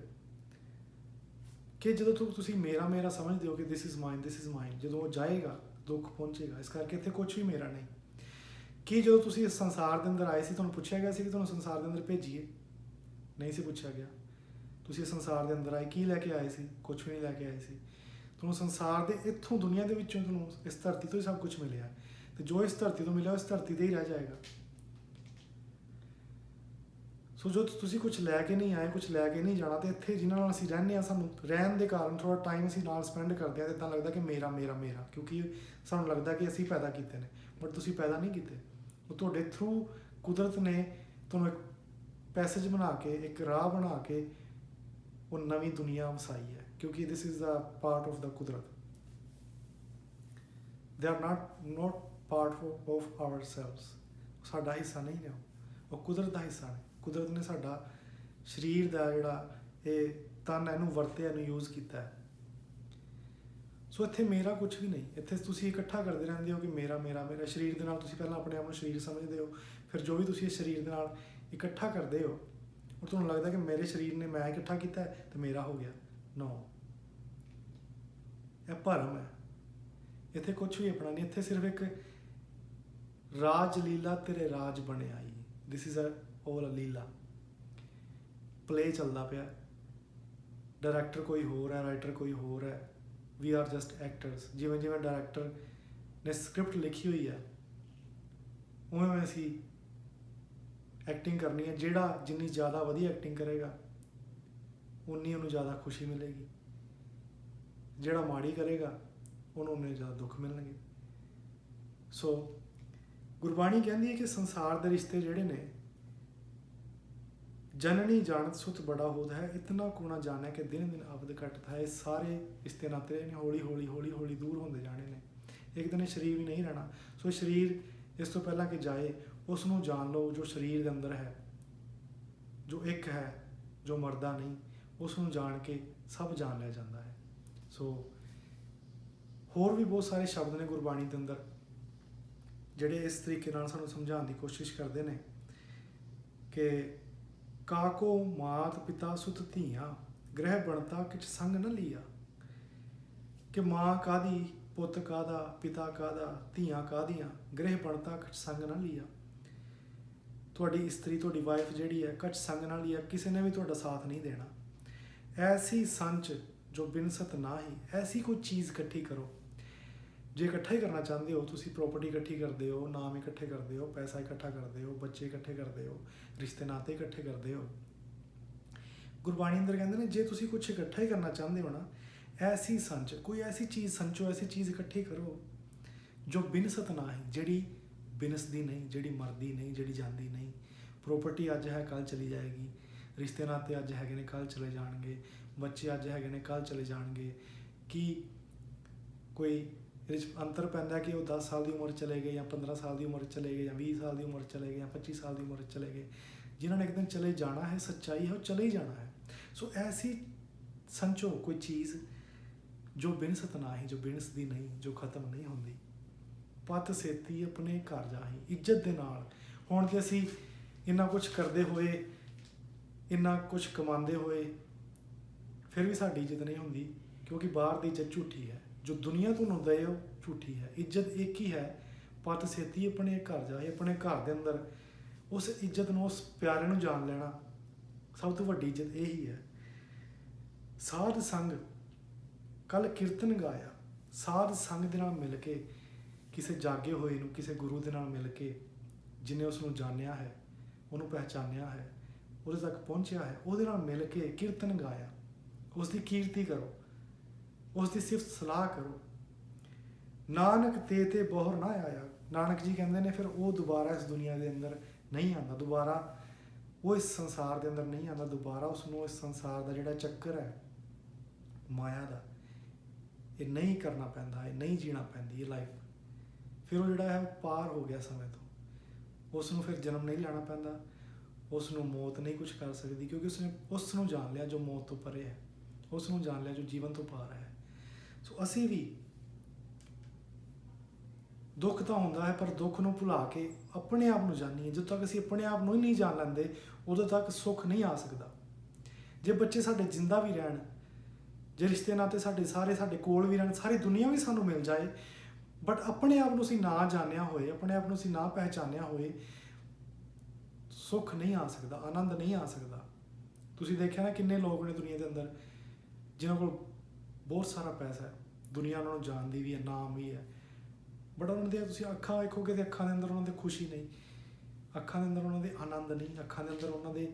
ਕਿ ਜਦੋਂ ਤੁਸੀਂ ਮੇਰਾ ਸਮਝਦੇ ਹੋ ਕਿ ਦਿਸ ਇਜ਼ ਮਾਈਨ, ਜਦੋਂ ਉਹ ਜਾਏਗਾ ਦੁੱਖ ਪਹੁੰਚੇਗਾ। ਇਸ ਕਰਕੇ ਇੱਥੇ ਕੁਝ ਵੀ ਮੇਰਾ ਨਹੀਂ। ਕਿ ਜਦੋਂ ਤੁਸੀਂ ਇਸ ਸੰਸਾਰ ਦੇ ਅੰਦਰ ਆਏ ਸੀ ਤੁਹਾਨੂੰ ਪੁੱਛਿਆ ਗਿਆ ਸੀ ਕਿ ਤੁਹਾਨੂੰ ਸੰਸਾਰ ਦੇ ਅੰਦਰ ਭੇਜੀਏ? ਨਹੀਂ ਸੀ ਪੁੱਛਿਆ ਗਿਆ। ਤੁਸੀਂ ਇਸ ਸੰਸਾਰ ਦੇ ਅੰਦਰ ਆਏ, ਕੀ ਲੈ ਕੇ ਆਏ ਸੀ? ਕੁਝ ਵੀ ਨਹੀਂ ਲੈ ਕੇ ਆਏ ਸੀ। ਤੁਹਾਨੂੰ ਸੰਸਾਰ ਦੇ ਇੱਥੋਂ ਦੁਨੀਆ ਦੇ ਵਿੱਚੋਂ ਤੁਹਾਨੂੰ ਇਸ ਧਰਤੀ ਤੋਂ ਹੀ ਸਭ ਕੁਝ ਮਿਲਿਆ, ਤੇ ਜੋ ਇਸ ਧਰਤੀ ਤੋਂ ਮਿਲਿਆ ਉਸ ਧਰਤੀ 'ਤੇ ਹੀ ਰਹਿ ਜਾਏਗਾ। ਸੋ ਜੋ ਤੁਸੀਂ ਕੁਝ ਲੈ ਕੇ ਨਹੀਂ ਆਏ, ਕੁਝ ਲੈ ਕੇ ਨਹੀਂ ਜਾਣਾ, ਤੇ ਇੱਥੇ ਜਿਨ੍ਹਾਂ ਨਾਲ ਅਸੀਂ ਰਹਿੰਦੇ ਹਾਂ, ਸਾਨੂੰ ਰਹਿਣ ਦੇ ਕਾਰਨ ਥੋੜ੍ਹਾ ਟਾਈਮ ਅਸੀਂ ਨਾਲ ਸਪੈਂਡ ਕਰਦੇ ਹਾਂ, ਤਾਂ ਇੱਦਾਂ ਲੱਗਦਾ ਕਿ ਮੇਰਾ, ਕਿਉਂਕਿ ਸਾਨੂੰ ਲੱਗਦਾ ਕਿ ਅਸੀਂ ਪੈਦਾ ਕੀਤੇ ਨੇ, ਬਟ ਤੁਸੀਂ ਪੈਦਾ ਨਹੀਂ ਕੀਤੇ। ਉਹ ਤੁਹਾਡੇ ਥਰੂ ਕੁਦਰਤ ਨੇ ਤੁਹਾਨੂੰ ਇੱਕ ਪੈਸੇਜ ਬਣਾ ਕੇ, ਇੱਕ ਰਾਹ ਬਣਾ ਕੇ ਉਹ ਨਵੀਂ ਦੁਨੀਆ ਵਸਾਈ ਹੈ, ਕਿਉਂਕਿ this is the part of the ਕੁਦਰਤ। They are not part of our selves. ਸਾਡਾ ਹਿੱਸਾ ਨਹੀਂ ਨੇ, ਉਹ ਕੁਦਰਤ ਦਾ ਹਿੱਸਾ ਨੇ। ਕੁਦਰਤ ਨੇ ਸਾਡਾ ਸਰੀਰ ਦਾ ਜਿਹੜਾ ਇਹ ਤਨ, ਇਹਨੂੰ ਵਰਤਿਆ, ਇਹਨੂੰ ਯੂਜ਼ ਕੀਤਾ ਹੈ। ਸੋ ਇੱਥੇ ਮੇਰਾ ਕੁਝ ਵੀ ਨਹੀਂ। ਇੱਥੇ ਤੁਸੀਂ ਇਕੱਠਾ ਕਰਦੇ ਰਹਿੰਦੇ ਹੋ ਕਿ ਮੇਰਾ ਸਰੀਰ ਦੇ ਨਾਲ ਤੁਸੀਂ ਪਹਿਲਾਂ ਆਪਣੇ ਆਪ ਨੂੰ ਸਰੀਰ ਸਮਝਦੇ ਹੋ, ਫਿਰ ਜੋ ਵੀ ਤੁਸੀਂ ਇਸ ਸਰੀਰ ਦੇ ਨਾਲ ਇਕੱਠਾ ਕਰਦੇ ਹੋ ਉਹ ਤੁਹਾਨੂੰ ਲੱਗਦਾ ਕਿ ਮੇਰੇ ਸਰੀਰ ਨੇ ਮੈਂ ਇਕੱਠਾ ਕੀਤਾ ਤੇ ਮੇਰਾ ਹੋ ਗਿਆ। ਨੋ, ਇਹ ਭਰਮ ਹੈ। ਇੱਥੇ ਕੁਝ ਵੀ ਆਪਣਾ ਨਹੀਂ। ਇੱਥੇ ਸਿਰਫ ਇੱਕ ਰਾਜ ਲੀਲਾ ਤੇਰੇ ਰਾਜ ਬਣੇ ਆਈ। This is a Leela, play ਚੱਲਦਾ ਪਿਆ। ਡਾਇਰੈਕਟਰ ਕੋਈ ਹੋਰ ਹੈ, ਰਾਈਟਰ ਕੋਈ ਹੋਰ ਹੈ, ਵੀ ਆਰ ਜਸਟ ਐਕਟਰਸ। ਜਿਵੇਂ ਡਾਇਰੈਕਟਰ ਨੇ ਸਕ੍ਰਿਪਟ ਲਿਖੀ ਹੋਈ ਹੈ ਉਵੇਂ ਅਸੀਂ ਐਕਟਿੰਗ ਕਰਨੀ ਹੈ। ਜਿਹੜਾ ਜਿੰਨੀ ਜ਼ਿਆਦਾ ਵਧੀਆ ਐਕਟਿੰਗ ਕਰੇਗਾ ਉਨੀ ਉਹਨੂੰ ਜ਼ਿਆਦਾ ਖੁਸ਼ੀ ਮਿਲੇਗੀ, ਜਿਹੜਾ ਮਾੜੀ ਕਰੇਗਾ ਉਹਨੂੰ ਉਨੇ ਜ਼ਿਆਦਾ ਦੁੱਖ ਮਿਲਣਗੇ। ਸੋ ਗੁਰਬਾਣੀ ਕਹਿੰਦੀ ਹੈ ਕਿ ਸੰਸਾਰ ਦੇ ਰਿਸ਼ਤੇ ਜਿਹੜੇ ਨੇ, ਜਨਨੀ ਜਾਣਤ ਸੁਤ ਬੜਾ ਹੋਦ ਹੈ, ਇਤਨਾ ਕੋ ਨਾ ਜਾਣੇ ਕਿ ਦਿਨ ਅਵਧ ਘਟਦਾ ਹੈ। ਇਹ ਸਾਰੇ ਰਿਸ਼ਤੇ ਨਾਤੇ ਨੇ ਹੌਲੀ ਹੌਲੀ ਦੂਰ ਹੁੰਦੇ ਜਾਣੇ ਨੇ। ਇੱਕ ਦਿਨ ਇਹ ਸਰੀਰ ਵੀ ਨਹੀਂ ਰਹਿਣਾ। ਸੋ ਸਰੀਰ ਇਸ ਤੋਂ ਪਹਿਲਾਂ ਕਿ ਜਾਏ ਉਸ ਨੂੰ ਜਾਣ ਲਓ ਜੋ ਸਰੀਰ ਦੇ ਅੰਦਰ ਹੈ, ਜੋ ਇੱਕ ਹੈ, ਜੋ ਮਰਦਾ ਨਹੀਂ। ਉਸ ਨੂੰ ਜਾਣ ਕੇ ਸਭ ਜਾਣ ਲਿਆ ਜਾਂਦਾ ਹੈ। ਸੋ ਹੋਰ ਵੀ ਬਹੁਤ ਸਾਰੇ ਸ਼ਬਦ ਨੇ ਗੁਰਬਾਣੀ ਦੇ ਅੰਦਰ ਜਿਹੜੇ ਇਸ ਤਰੀਕੇ ਨਾਲ ਸਾਨੂੰ ਸਮਝਾਉਣ ਦੀ ਕੋਸ਼ਿਸ਼ ਕਰਦੇ ਨੇ ਕਿ ਕਾਕੋ ਮਾਤ ਪਿਤਾ ਸੁਤ ਧੀਆਂ, ਗ੍ਰਹਿ ਬਣਤਾ ਕਿਛ ਸੰਗ ਨ ਲੀਆ। ਕਿ ਮਾਂ ਕਾਹਦੀ, ਪੁੱਤ ਕਾਹਦਾ, ਪਿਤਾ ਕਾਹਦਾ, ਧੀਆਂ ਕਾਹਦੀਆਂ, ਗ੍ਰਹਿ ਬਣਤਾ ਕਿਛ ਸੰਗ ਨ ਲੀਆ। ਤੁਹਾਡੀ ਇਸਤਰੀ, ਤੁਹਾਡੀ ਵਾਈਫ ਜਿਹੜੀ ਹੈ, ਕਿਛ ਸੰਗ ਨ ਲੀਆ, ਕਿਸੇ ਨੇ ਵੀ ਤੁਹਾਡਾ ਸਾਥ ਨਹੀਂ ਦੇਣਾ। ਐਸੀ ਸੰਚ ਜੋ ਬਿਨਸਤ ਨਾ ਹੀ, ਐਸੀ ਕੋਈ ਚੀਜ਼ ਇਕੱਠੀ ਕਰੋ। ਜੇ ਇਕੱਠਾ ਹੀ ਕਰਨਾ ਚਾਹੁੰਦੇ ਹੋ, ਤੁਸੀਂ ਪ੍ਰੋਪਰਟੀ ਇਕੱਠੀ ਕਰਦੇ ਹੋ, ਨਾਮ ਇਕੱਠੇ ਕਰਦੇ ਹੋ, ਪੈਸਾ ਇਕੱਠਾ ਕਰਦੇ ਹੋ, ਬੱਚੇ ਇਕੱਠੇ ਕਰਦੇ ਹੋ, ਰਿਸ਼ਤੇ ਨਾਤੇ ਇਕੱਠੇ ਕਰਦੇ ਹੋ। ਗੁਰਬਾਣੀ ਅੰਦਰ ਕਹਿੰਦੇ ਨੇ ਜੇ ਤੁਸੀਂ ਕੁਝ ਇਕੱਠਾ ਹੀ ਕਰਨਾ ਚਾਹੁੰਦੇ ਹੋ ਨਾ, ਐਸੀ ਸੰਚ, ਕੋਈ ਐਸੀ ਚੀਜ਼ ਸੰਚੋ, ਐਸੀ ਚੀਜ਼ ਇਕੱਠੀ ਕਰੋ ਜੋ ਬਿਨਸਤ ਨਾ ਹੀ, ਜਿਹੜੀ ਬਿਨਸਦੀ ਨਹੀਂ, ਜਿਹੜੀ ਮਰਦੀ ਨਹੀਂ, ਜਿਹੜੀ ਜਾਂਦੀ ਨਹੀਂ। ਪ੍ਰੋਪਰਟੀ ਅੱਜ ਹੈ ਕੱਲ੍ਹ ਚਲੀ ਜਾਏਗੀ, ਰਿਸ਼ਤੇ ਨਾਤੇ ਅੱਜ ਹੈਗੇ ਨੇ ਕੱਲ੍ਹ ਚਲੇ ਜਾਣਗੇ, ਬੱਚੇ ਅੱਜ ਹੈਗੇ ਨੇ ਕੱਲ੍ਹ ਚਲੇ ਜਾਣਗੇ। ਕੀ ਕੋਈ ਇਹਦੇ 'ਚ ਅੰਤਰ ਪੈਂਦਾ ਕਿ ਉਹ 10 ਸਾਲ ਦੀ ਉਮਰ 'ਚ ਚਲੇ ਗਏ, ਜਾਂ 15 ਸਾਲ ਦੀ ਉਮਰ 'ਚ ਚਲੇ ਗਏ, ਜਾਂ 20 ਸਾਲ ਦੀ ਉਮਰ 'ਚ ਚਲੇ ਗਏ, ਜਾਂ 25 ਸਾਲ ਦੀ ਉਮਰ 'ਚ ਚਲੇ ਗਏ। ਜਿਨ੍ਹਾਂ ਨੇ ਇੱਕ ਦਿਨ ਚਲੇ ਜਾਣਾ ਹੈ, ਸੱਚਾਈ ਹੈ ਉਹ ਚਲੇ ਹੀ ਜਾਣਾ ਹੈ। ਸੋ ਐਸੀ ਸੰਚੋ ਕੋਈ ਚੀਜ਼ ਜੋ ਬਿਨਸਤ ਨਾਹੀਂ, ਜੋ ਬਿਨਸਦੀ ਨਹੀਂ, ਜੋ ਖਤਮ ਨਹੀਂ ਹੁੰਦੀ। ਪਤ ਸੇਤੀ ਆਪਣੇ ਘਰ ਜਾਹੀ, ਇੱਜ਼ਤ ਦੇ ਨਾਲ। ਹੁਣ ਤੇ ਅਸੀਂ ਇੰਨਾ ਕੁਛ ਕਰਦੇ ਹੋਏ, ਇੰਨਾ ਕੁਛ ਕਮਾਉਂਦੇ ਹੋਏ, ਫਿਰ ਵੀ ਸਾਡੀ ਇੱਜ਼ਤ ਨਹੀਂ ਹੁੰਦੀ, ਕਿਉਂਕਿ ਬਾਹਰ ਦੀ ਇੱਜ਼ਤ ਝੂਠੀ ਹੈ। ਜੋ ਦੁਨੀਆ ਤੁਹਾਨੂੰ ਦਏ ਉਹ ਝੂਠੀ ਹੈ। ਇੱਜ਼ਤ ਇੱਕ ਹੀ ਹੈ, ਪਤ ਸੇਤੀ ਆਪਣੇ ਘਰ ਜਾਹੀ, ਆਪਣੇ ਘਰ ਦੇ ਅੰਦਰ ਉਸ ਇੱਜ਼ਤ ਨੂੰ, ਉਸ ਪਿਆਰੇ ਨੂੰ ਜਾਣ ਲੈਣਾ, ਸਭ ਤੋਂ ਵੱਡੀ ਇੱਜ਼ਤ ਇਹੀ ਹੈ। ਸਾਧ ਸੰਗ, ਕੱਲ ਕੀਰਤਨ ਗਾਇਆ, ਸਾਧ ਸੰਗ ਦੇ ਨਾਲ ਮਿਲ ਕੇ, ਕਿਸੇ ਜਾਗੇ ਹੋਏ ਨੂੰ, ਕਿਸੇ ਗੁਰੂ ਦੇ ਨਾਲ ਮਿਲ ਕੇ, ਜਿਹਨੇ ਉਸ ਨੂੰ ਜਾਣਿਆ ਹੈ, ਉਹਨੂੰ ਪਹਿਚਾਨਿਆ ਹੈ, ਉਹਦੇ ਤੱਕ ਪਹੁੰਚਿਆ ਹੈ, ਉਹਦੇ ਨਾਲ ਮਿਲ ਕੇ ਕੀਰਤਨ ਗਾਇਆ, ਉਸ ਦੀ ਕੀਰਤੀ ਕਰੋ, ਉਸ ਦੀ ਸਿਫਤ ਸਲਾਹ ਕਰੋ। ਨਾਨਕ ਤੇ ਬੋਹਰ ਨਾ ਆਇਆ। ਨਾਨਕ ਜੀ ਕਹਿੰਦੇ ਨੇ ਫਿਰ ਉਹ ਦੁਬਾਰਾ ਇਸ ਦੁਨੀਆ ਦੇ ਅੰਦਰ ਨਹੀਂ ਆਉਂਦਾ, ਦੁਬਾਰਾ ਉਹ ਇਸ ਸੰਸਾਰ ਦੇ ਅੰਦਰ ਨਹੀਂ ਆਉਂਦਾ, ਦੁਬਾਰਾ ਉਸਨੂੰ ਇਸ ਸੰਸਾਰ ਦਾ ਜਿਹੜਾ ਚੱਕਰ ਹੈ ਮਾਇਆ ਦਾ, ਇਹ ਨਹੀਂ ਕਰਨਾ ਪੈਂਦਾ, ਇਹ ਨਹੀਂ ਜੀਣਾ ਪੈਂਦੀ ਇਹ ਲਾਈਫ। ਫਿਰ ਉਹ ਜਿਹੜਾ ਹੈ ਉਹ ਪਾਰ ਹੋ ਗਿਆ ਸਮੇਂ ਤੋਂ, ਉਸ ਨੂੰ ਫਿਰ ਜਨਮ ਨਹੀਂ ਲੈਣਾ ਪੈਂਦਾ, ਉਸ ਨੂੰ ਮੌਤ ਨਹੀਂ ਕੁਝ ਕਰ ਸਕਦੀ, ਕਿਉਂਕਿ ਉਸਨੇ ਉਸ ਨੂੰ ਜਾਣ ਲਿਆ ਜੋ ਮੌਤ ਤੋਂ ਪਰੇ ਹੈ, ਉਸ ਨੂੰ ਜਾਣ ਲਿਆ ਜੋ ਜੀਵਨ ਤੋਂ ਪਾਰ ਹੈ। ਸੋ ਅਸੀਂ ਵੀ ਦੁੱਖ ਤਾਂ ਹੁੰਦਾ ਹੈ, ਪਰ ਦੁੱਖ ਨੂੰ ਭੁਲਾ ਕੇ ਆਪਣੇ ਆਪ ਨੂੰ ਜਾਣੀਏ। ਜਦੋਂ ਤੱਕ ਅਸੀਂ ਆਪਣੇ ਆਪ ਨੂੰ ਹੀ ਨਹੀਂ ਜਾਣ ਲੈਂਦੇ, ਉਦੋਂ ਤੱਕ ਸੁੱਖ ਨਹੀਂ ਆ ਸਕਦਾ। ਜੇ ਬੱਚੇ ਸਾਡੇ ਜਿੰਦਾ ਵੀ ਰਹਿਣ, ਜੇ ਰਿਸ਼ਤੇ ਨਾਤੇ ਸਾਡੇ ਸਾਡੇ ਕੋਲ ਵੀ ਰਹਿਣ, ਸਾਰੀ ਦੁਨੀਆ ਵੀ ਸਾਨੂੰ ਮਿਲ ਜਾਏ, ਬਟ ਆਪਣੇ ਆਪ ਨੂੰ ਅਸੀਂ ਨਾ ਜਾਣਿਆ ਹੋਏ, ਆਪਣੇ ਆਪ ਨੂੰ ਅਸੀਂ ਨਾ ਪਹਿਚਾਨਿਆ ਹੋਏ, ਸੁੱਖ ਨਹੀਂ ਆ ਸਕਦਾ, ਆਨੰਦ ਨਹੀਂ ਆ ਸਕਦਾ। ਤੁਸੀਂ ਦੇਖਿਆ ਨਾ ਕਿੰਨੇ ਲੋਕ ਨੇ ਦੁਨੀਆ ਦੇ ਅੰਦਰ ਜਿਨ੍ਹਾਂ ਕੋਲ ਬਹੁਤ ਸਾਰਾ ਪੈਸਾ ਹੈ, ਦੁਨੀਆ ਉਹਨਾਂ ਨੂੰ ਜਾਣਦੀ ਵੀ ਹੈ, ਨਾਮ ਵੀ ਹੈ, ਬਟ ਉਹਨਾਂ ਦੀਆਂ ਤੁਸੀਂ ਅੱਖਾਂ ਵੇਖੋਗੇ ਤੇ ਅੱਖਾਂ ਦੇ ਅੰਦਰ ਉਹਨਾਂ ਦੀ ਖੁਸ਼ੀ ਨਹੀਂ, ਅੱਖਾਂ ਦੇ ਅੰਦਰ ਉਹਨਾਂ ਦੇ ਆਨੰਦ ਨਹੀਂ, ਅੱਖਾਂ ਦੇ ਅੰਦਰ ਉਹਨਾਂ ਦੇ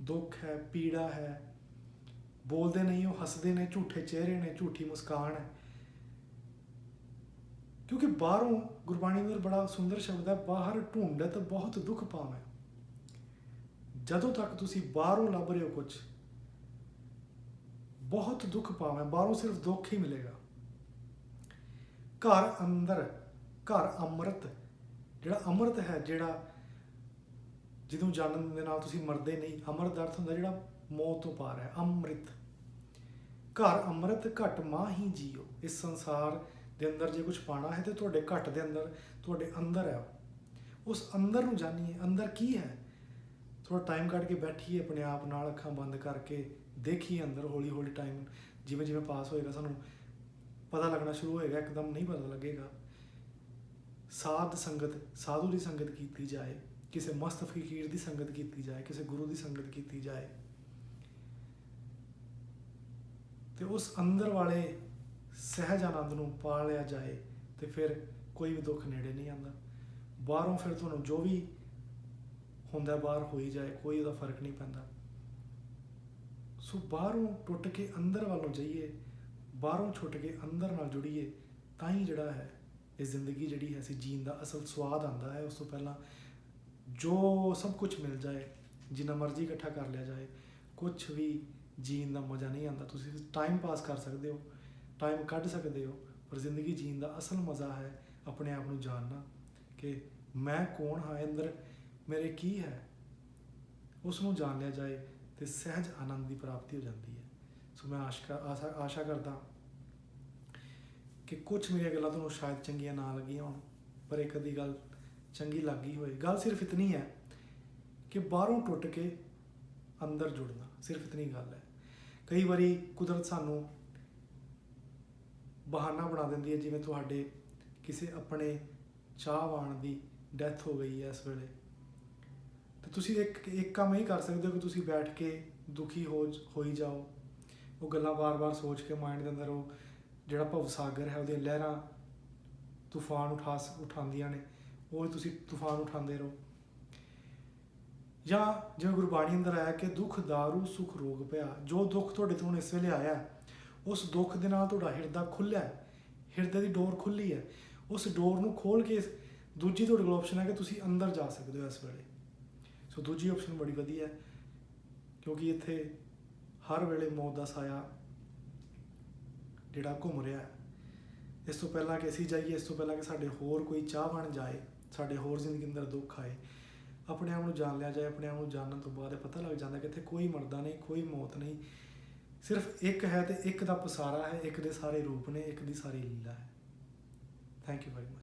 ਦੁੱਖ ਹੈ, ਪੀੜਾ ਹੈ। ਬੋਲਦੇ ਨਹੀਂ, ਉਹ ਹੱਸਦੇ ਨੇ, ਝੂਠੇ ਚਿਹਰੇ ਨੇ, ਝੂਠੀ ਮੁਸਕਾਨ ਹੈ। ਕਿਉਂਕਿ ਬਾਹਰੋਂ, ਗੁਰਬਾਣੀ ਅੰਦਰ ਬੜਾ ਸੁੰਦਰ ਸ਼ਬਦ ਹੈ, ਬਾਹਰ ਢੂੰਡਤ ਬਹੁਤ ਦੁੱਖ ਪਾਵੈ। ਜਦੋਂ ਤੱਕ ਤੁਸੀਂ ਬਾਹਰੋਂ ਲੱਭ ਰਹੇ ਹੋ ਕੁਝ, ਬਹੁਤ ਦੁੱਖ ਪਾਵੈ, ਬਾਹਰੋਂ ਸਿਰਫ ਦੁੱਖ ਹੀ ਮਿਲੇਗਾ। ਘਰ ਅੰਦਰ, ਘਰ ਅੰਮ੍ਰਿਤ, ਜਿਹੜਾ ਅੰਮ੍ਰਿਤ ਹੈ, ਜਿਹੜਾ ਜਿਹਨੂੰ ਜਾਣਨ ਦੇ ਨਾਲ ਤੁਸੀਂ ਮਰਦੇ ਨਹੀਂ। ਅੰਮ੍ਰਿਤ ਦਾ ਅਰਥ ਹੁੰਦਾ ਜਿਹੜਾ ਮੌਤ ਤੋਂ ਪਾਰ ਹੈ, ਅੰਮ੍ਰਿਤ। ਘਰ ਅੰਮ੍ਰਿਤ ਘਟ ਮਾਹੀ ਜੀਓ। ਇਸ ਸੰਸਾਰ ਦੇ ਅੰਦਰ ਜੇ ਕੁਝ ਪਾਣਾ ਹੈ ਤੇ ਤੁਹਾਡੇ ਘਟ ਦੇ ਅੰਦਰ, ਤੁਹਾਡੇ ਅੰਦਰ ਹੈ। ਉਸ ਅੰਦਰ ਨੂੰ ਜਾਣੀਏ, ਅੰਦਰ ਕੀ ਹੈ। ਥੋੜਾ ਟਾਈਮ ਕੱਢ ਕੇ ਬੈਠੀਏ ਆਪਣੇ ਆਪ ਨਾਲ, ਅੱਖਾਂ ਬੰਦ ਕਰਕੇ ਦੇਖੀਏ ਅੰਦਰ। ਹੌਲੀ ਹੌਲੀ ਟਾਈਮ ਜਿਵੇਂ ਜਿਵੇਂ ਪਾਸ ਹੋਏਗਾ ਸਾਨੂੰ ਪਤਾ ਲੱਗਣਾ ਸ਼ੁਰੂ ਹੋਏਗਾ, ਇੱਕਦਮ ਨਹੀਂ ਪਤਾ ਲੱਗੇਗਾ। ਸਾਧ ਸੰਗਤ, ਸਾਧੂ ਦੀ ਸੰਗਤ ਕੀਤੀ ਜਾਏ, ਕਿਸੇ ਮਸਤ ਫਕੀਰ ਦੀ ਸੰਗਤ ਕੀਤੀ ਜਾਏ, ਕਿਸੇ ਗੁਰੂ ਦੀ ਸੰਗਤ ਕੀਤੀ ਜਾਏ, ਤੇ ਉਸ ਅੰਦਰ ਵਾਲੇ ਸਹਿਜ ਆਨੰਦ ਨੂੰ ਪਾ ਲਿਆ ਜਾਏ, ਤੇ ਫਿਰ ਕੋਈ ਵੀ ਦੁੱਖ ਨੇੜੇ ਨਹੀਂ ਆਉਂਦਾ। ਬਾਹਰੋਂ ਫਿਰ ਤੁਹਾਨੂੰ ਜੋ ਵੀ ਹੁੰਦਾ ਬਾਹਰ ਹੋਈ ਜਾਏ, ਕੋਈ ਉਹਦਾ ਫਰਕ ਨਹੀਂ ਪੈਂਦਾ। ਸੋ ਬਾਹਰੋਂ ਟੁੱਟ ਕੇ ਅੰਦਰ ਵੱਲ ਨੂੰ ਜਾਈਏ, ਬਾਹਰੋਂ ਛੁੱਟ ਕੇ ਅੰਦਰ ਨਾਲ ਜੁੜੀਏ, ਤਾਂ ਹੀ ਜਿਹੜਾ ਹੈ ਇਹ ਜ਼ਿੰਦਗੀ ਜਿਹੜੀ ਹੈ ਅਸੀਂ ਜੀਣ ਦਾ ਅਸਲ ਸਵਾਦ ਆਉਂਦਾ ਹੈ। ਉਸ ਤੋਂ ਪਹਿਲਾਂ ਜੋ ਸਭ ਕੁਝ ਮਿਲ ਜਾਏ, ਜਿੰਨਾ ਮਰਜ਼ੀ ਇਕੱਠਾ ਕਰ ਲਿਆ ਜਾਏ, ਕੁਛ ਵੀ ਜੀਣ ਦਾ ਮਜ਼ਾ ਨਹੀਂ ਆਉਂਦਾ। ਤੁਸੀਂ ਟਾਈਮ ਪਾਸ ਕਰ ਸਕਦੇ ਹੋ, ਟਾਈਮ ਕੱਢ ਸਕਦੇ ਹੋ, ਪਰ ਜ਼ਿੰਦਗੀ ਜੀਣ ਦਾ ਅਸਲ ਮਜ਼ਾ ਹੈ ਆਪਣੇ ਆਪ ਨੂੰ ਜਾਣਨਾ ਕਿ ਮੈਂ ਕੌਣ ਹਾਂ, ਅੰਦਰ ਮੇਰੇ ਕੀ ਹੈ। ਉਸ ਨੂੰ ਜਾਣ ਲਿਆ ਜਾਏ ਤੇ ਸਹਿਜ ਆਨੰਦ ਦੀ ਪ੍ਰਾਪਤੀ ਹੋ ਜਾਂਦੀ ਹੈ। ਸੋ ਮੈਂ ਆਸ਼ਾ ਕਰਦਾ ਕਿ ਕੁਛ ਮੇਰੀਆਂ ਗੱਲਾਂ ਤੁਹਾਨੂੰ ਸ਼ਾਇਦ ਚੰਗੀਆਂ ਨਾ ਲੱਗੀਆਂ ਹੋਣ, ਪਰ ਇੱਕ ਅੱਧੀ ਗੱਲ ਚੰਗੀ ਲੱਗੀ ਹੋਏ। ਗੱਲ ਸਿਰਫ ਇਤਨੀ ਹੈ ਕਿ ਬਾਹਰੋਂ ਟੁੱਟ ਕੇ ਅੰਦਰ ਜੁੜਨਾ, ਸਿਰਫ ਇਤਨੀ ਗੱਲ ਹੈ। ਕਈ ਵਾਰੀ ਕੁਦਰਤ ਸਾਨੂੰ ਬਹਾਨਾ ਬਣਾ ਦਿੰਦੀ ਹੈ, ਜਿਵੇਂ ਤੁਹਾਡੇ ਕਿਸੇ ਆਪਣੇ ਚਾਹਵਾਨ ਦੀ ਡੈਥ ਹੋ ਗਈ ਹੈ ਇਸ ਵੇਲੇ, ਤੇ ਤੁਸੀਂ ਇੱਕ ਕੰਮ ਇਹ ਕਰ ਸਕਦੇ ਹੋ ਕਿ ਤੁਸੀਂ ਬੈਠ ਕੇ ਦੁਖੀ ਹੋਈ ਜਾਓ, ਉਹ ਗੱਲਾਂ ਵਾਰ-ਵਾਰ ਸੋਚ ਕੇ ਮਾਈਂਡ ਦੇ ਅੰਦਰ ਉਹ ਜਿਹੜਾ ਭਵ ਸਾਗਰ ਹੈ ਉਹਦੀਆਂ ਲਹਿਰਾਂ ਤੂਫਾਨ ਉਠਾਉਂਦੀਆਂ ਨੇ, ਉਹ ਤੁਸੀਂ ਤੂਫਾਨ ਉਠਾਉਂਦੇ ਰਹੋ। ਜਾਂ ਜਿਵੇਂ ਗੁਰਬਾਣੀ ਅੰਦਰ ਆਇਆ ਕਿ ਦੁੱਖ ਦਾਰੂ ਸੁਖ ਰੋਗ ਪਿਆ। ਜੋ ਦੁੱਖ ਤੁਹਾਡੇ ਤੋਂ ਇਸ ਵੇਲੇ ਆਇਆ, ਉਸ ਦੁੱਖ ਦੇ ਨਾਲ ਤੁਹਾਡਾ ਹਿਰਦਾ ਖੁੱਲ੍ਹਿਆ, ਹਿਰਦੇ ਦੀ ਡੋਰ ਖੁੱਲ੍ਹੀ ਹੈ। ਉਸ ਡੋਰ ਨੂੰ ਖੋਲ੍ਹ ਕੇ ਦੂਜੀ ਤੁਹਾਡੇ ਕੋਲ ਆਪਸ਼ਨ ਹੈ ਕਿ ਤੁਸੀਂ ਅੰਦਰ ਜਾ ਸਕਦੇ ਹੋ ਇਸ ਵੇਲੇ। ਸੋ ਦੂਜੀ ਆਪਸ਼ਨ ਬੜੀ ਵਧੀਆ, ਕਿਉਂਕਿ ਇੱਥੇ ਹਰ ਵੇਲੇ ਮੌਤ ਦਾ ਸਾਇਆ ਜਿਹੜਾ ਘੁੰਮ ਰਿਹਾ ਹੈ। ਇਸ ਤੋਂ ਪਹਿਲਾਂ ਕਿ ਅਸੀਂ ਜਾਈਏ, ਇਸ ਤੋਂ ਪਹਿਲਾਂ ਕਿ ਸਾਡੇ ਹੋਰ ਕੋਈ ਚਾਹ ਬਣ ਜਾਏ, ਸਾਡੇ ਹੋਰ ਜ਼ਿੰਦਗੀ ਅੰਦਰ ਦੁੱਖ ਆਏ, ਆਪਣੇ ਆਪ ਨੂੰ ਜਾਣ ਲਿਆ ਜਾਏ। ਆਪਣੇ ਆਪ ਨੂੰ ਜਾਣਨ ਤੋਂ ਬਾਅਦ ਇਹ ਪਤਾ ਲੱਗ ਜਾਂਦਾ ਕਿ ਇੱਥੇ ਕੋਈ ਮਰਦਾ ਨਹੀਂ, ਕੋਈ ਮੌਤ ਨਹੀਂ, ਸਿਰਫ ਇੱਕ ਹੈ ਤੇ ਇੱਕ ਦਾ ਪਸਾਰਾ ਹੈ, ਇੱਕ ਦੇ ਸਾਰੇ ਰੂਪ ਨੇ, ਇੱਕ ਦੀ ਸਾਰੀ ਲੀਲਾ ਹੈ। Thank you very much.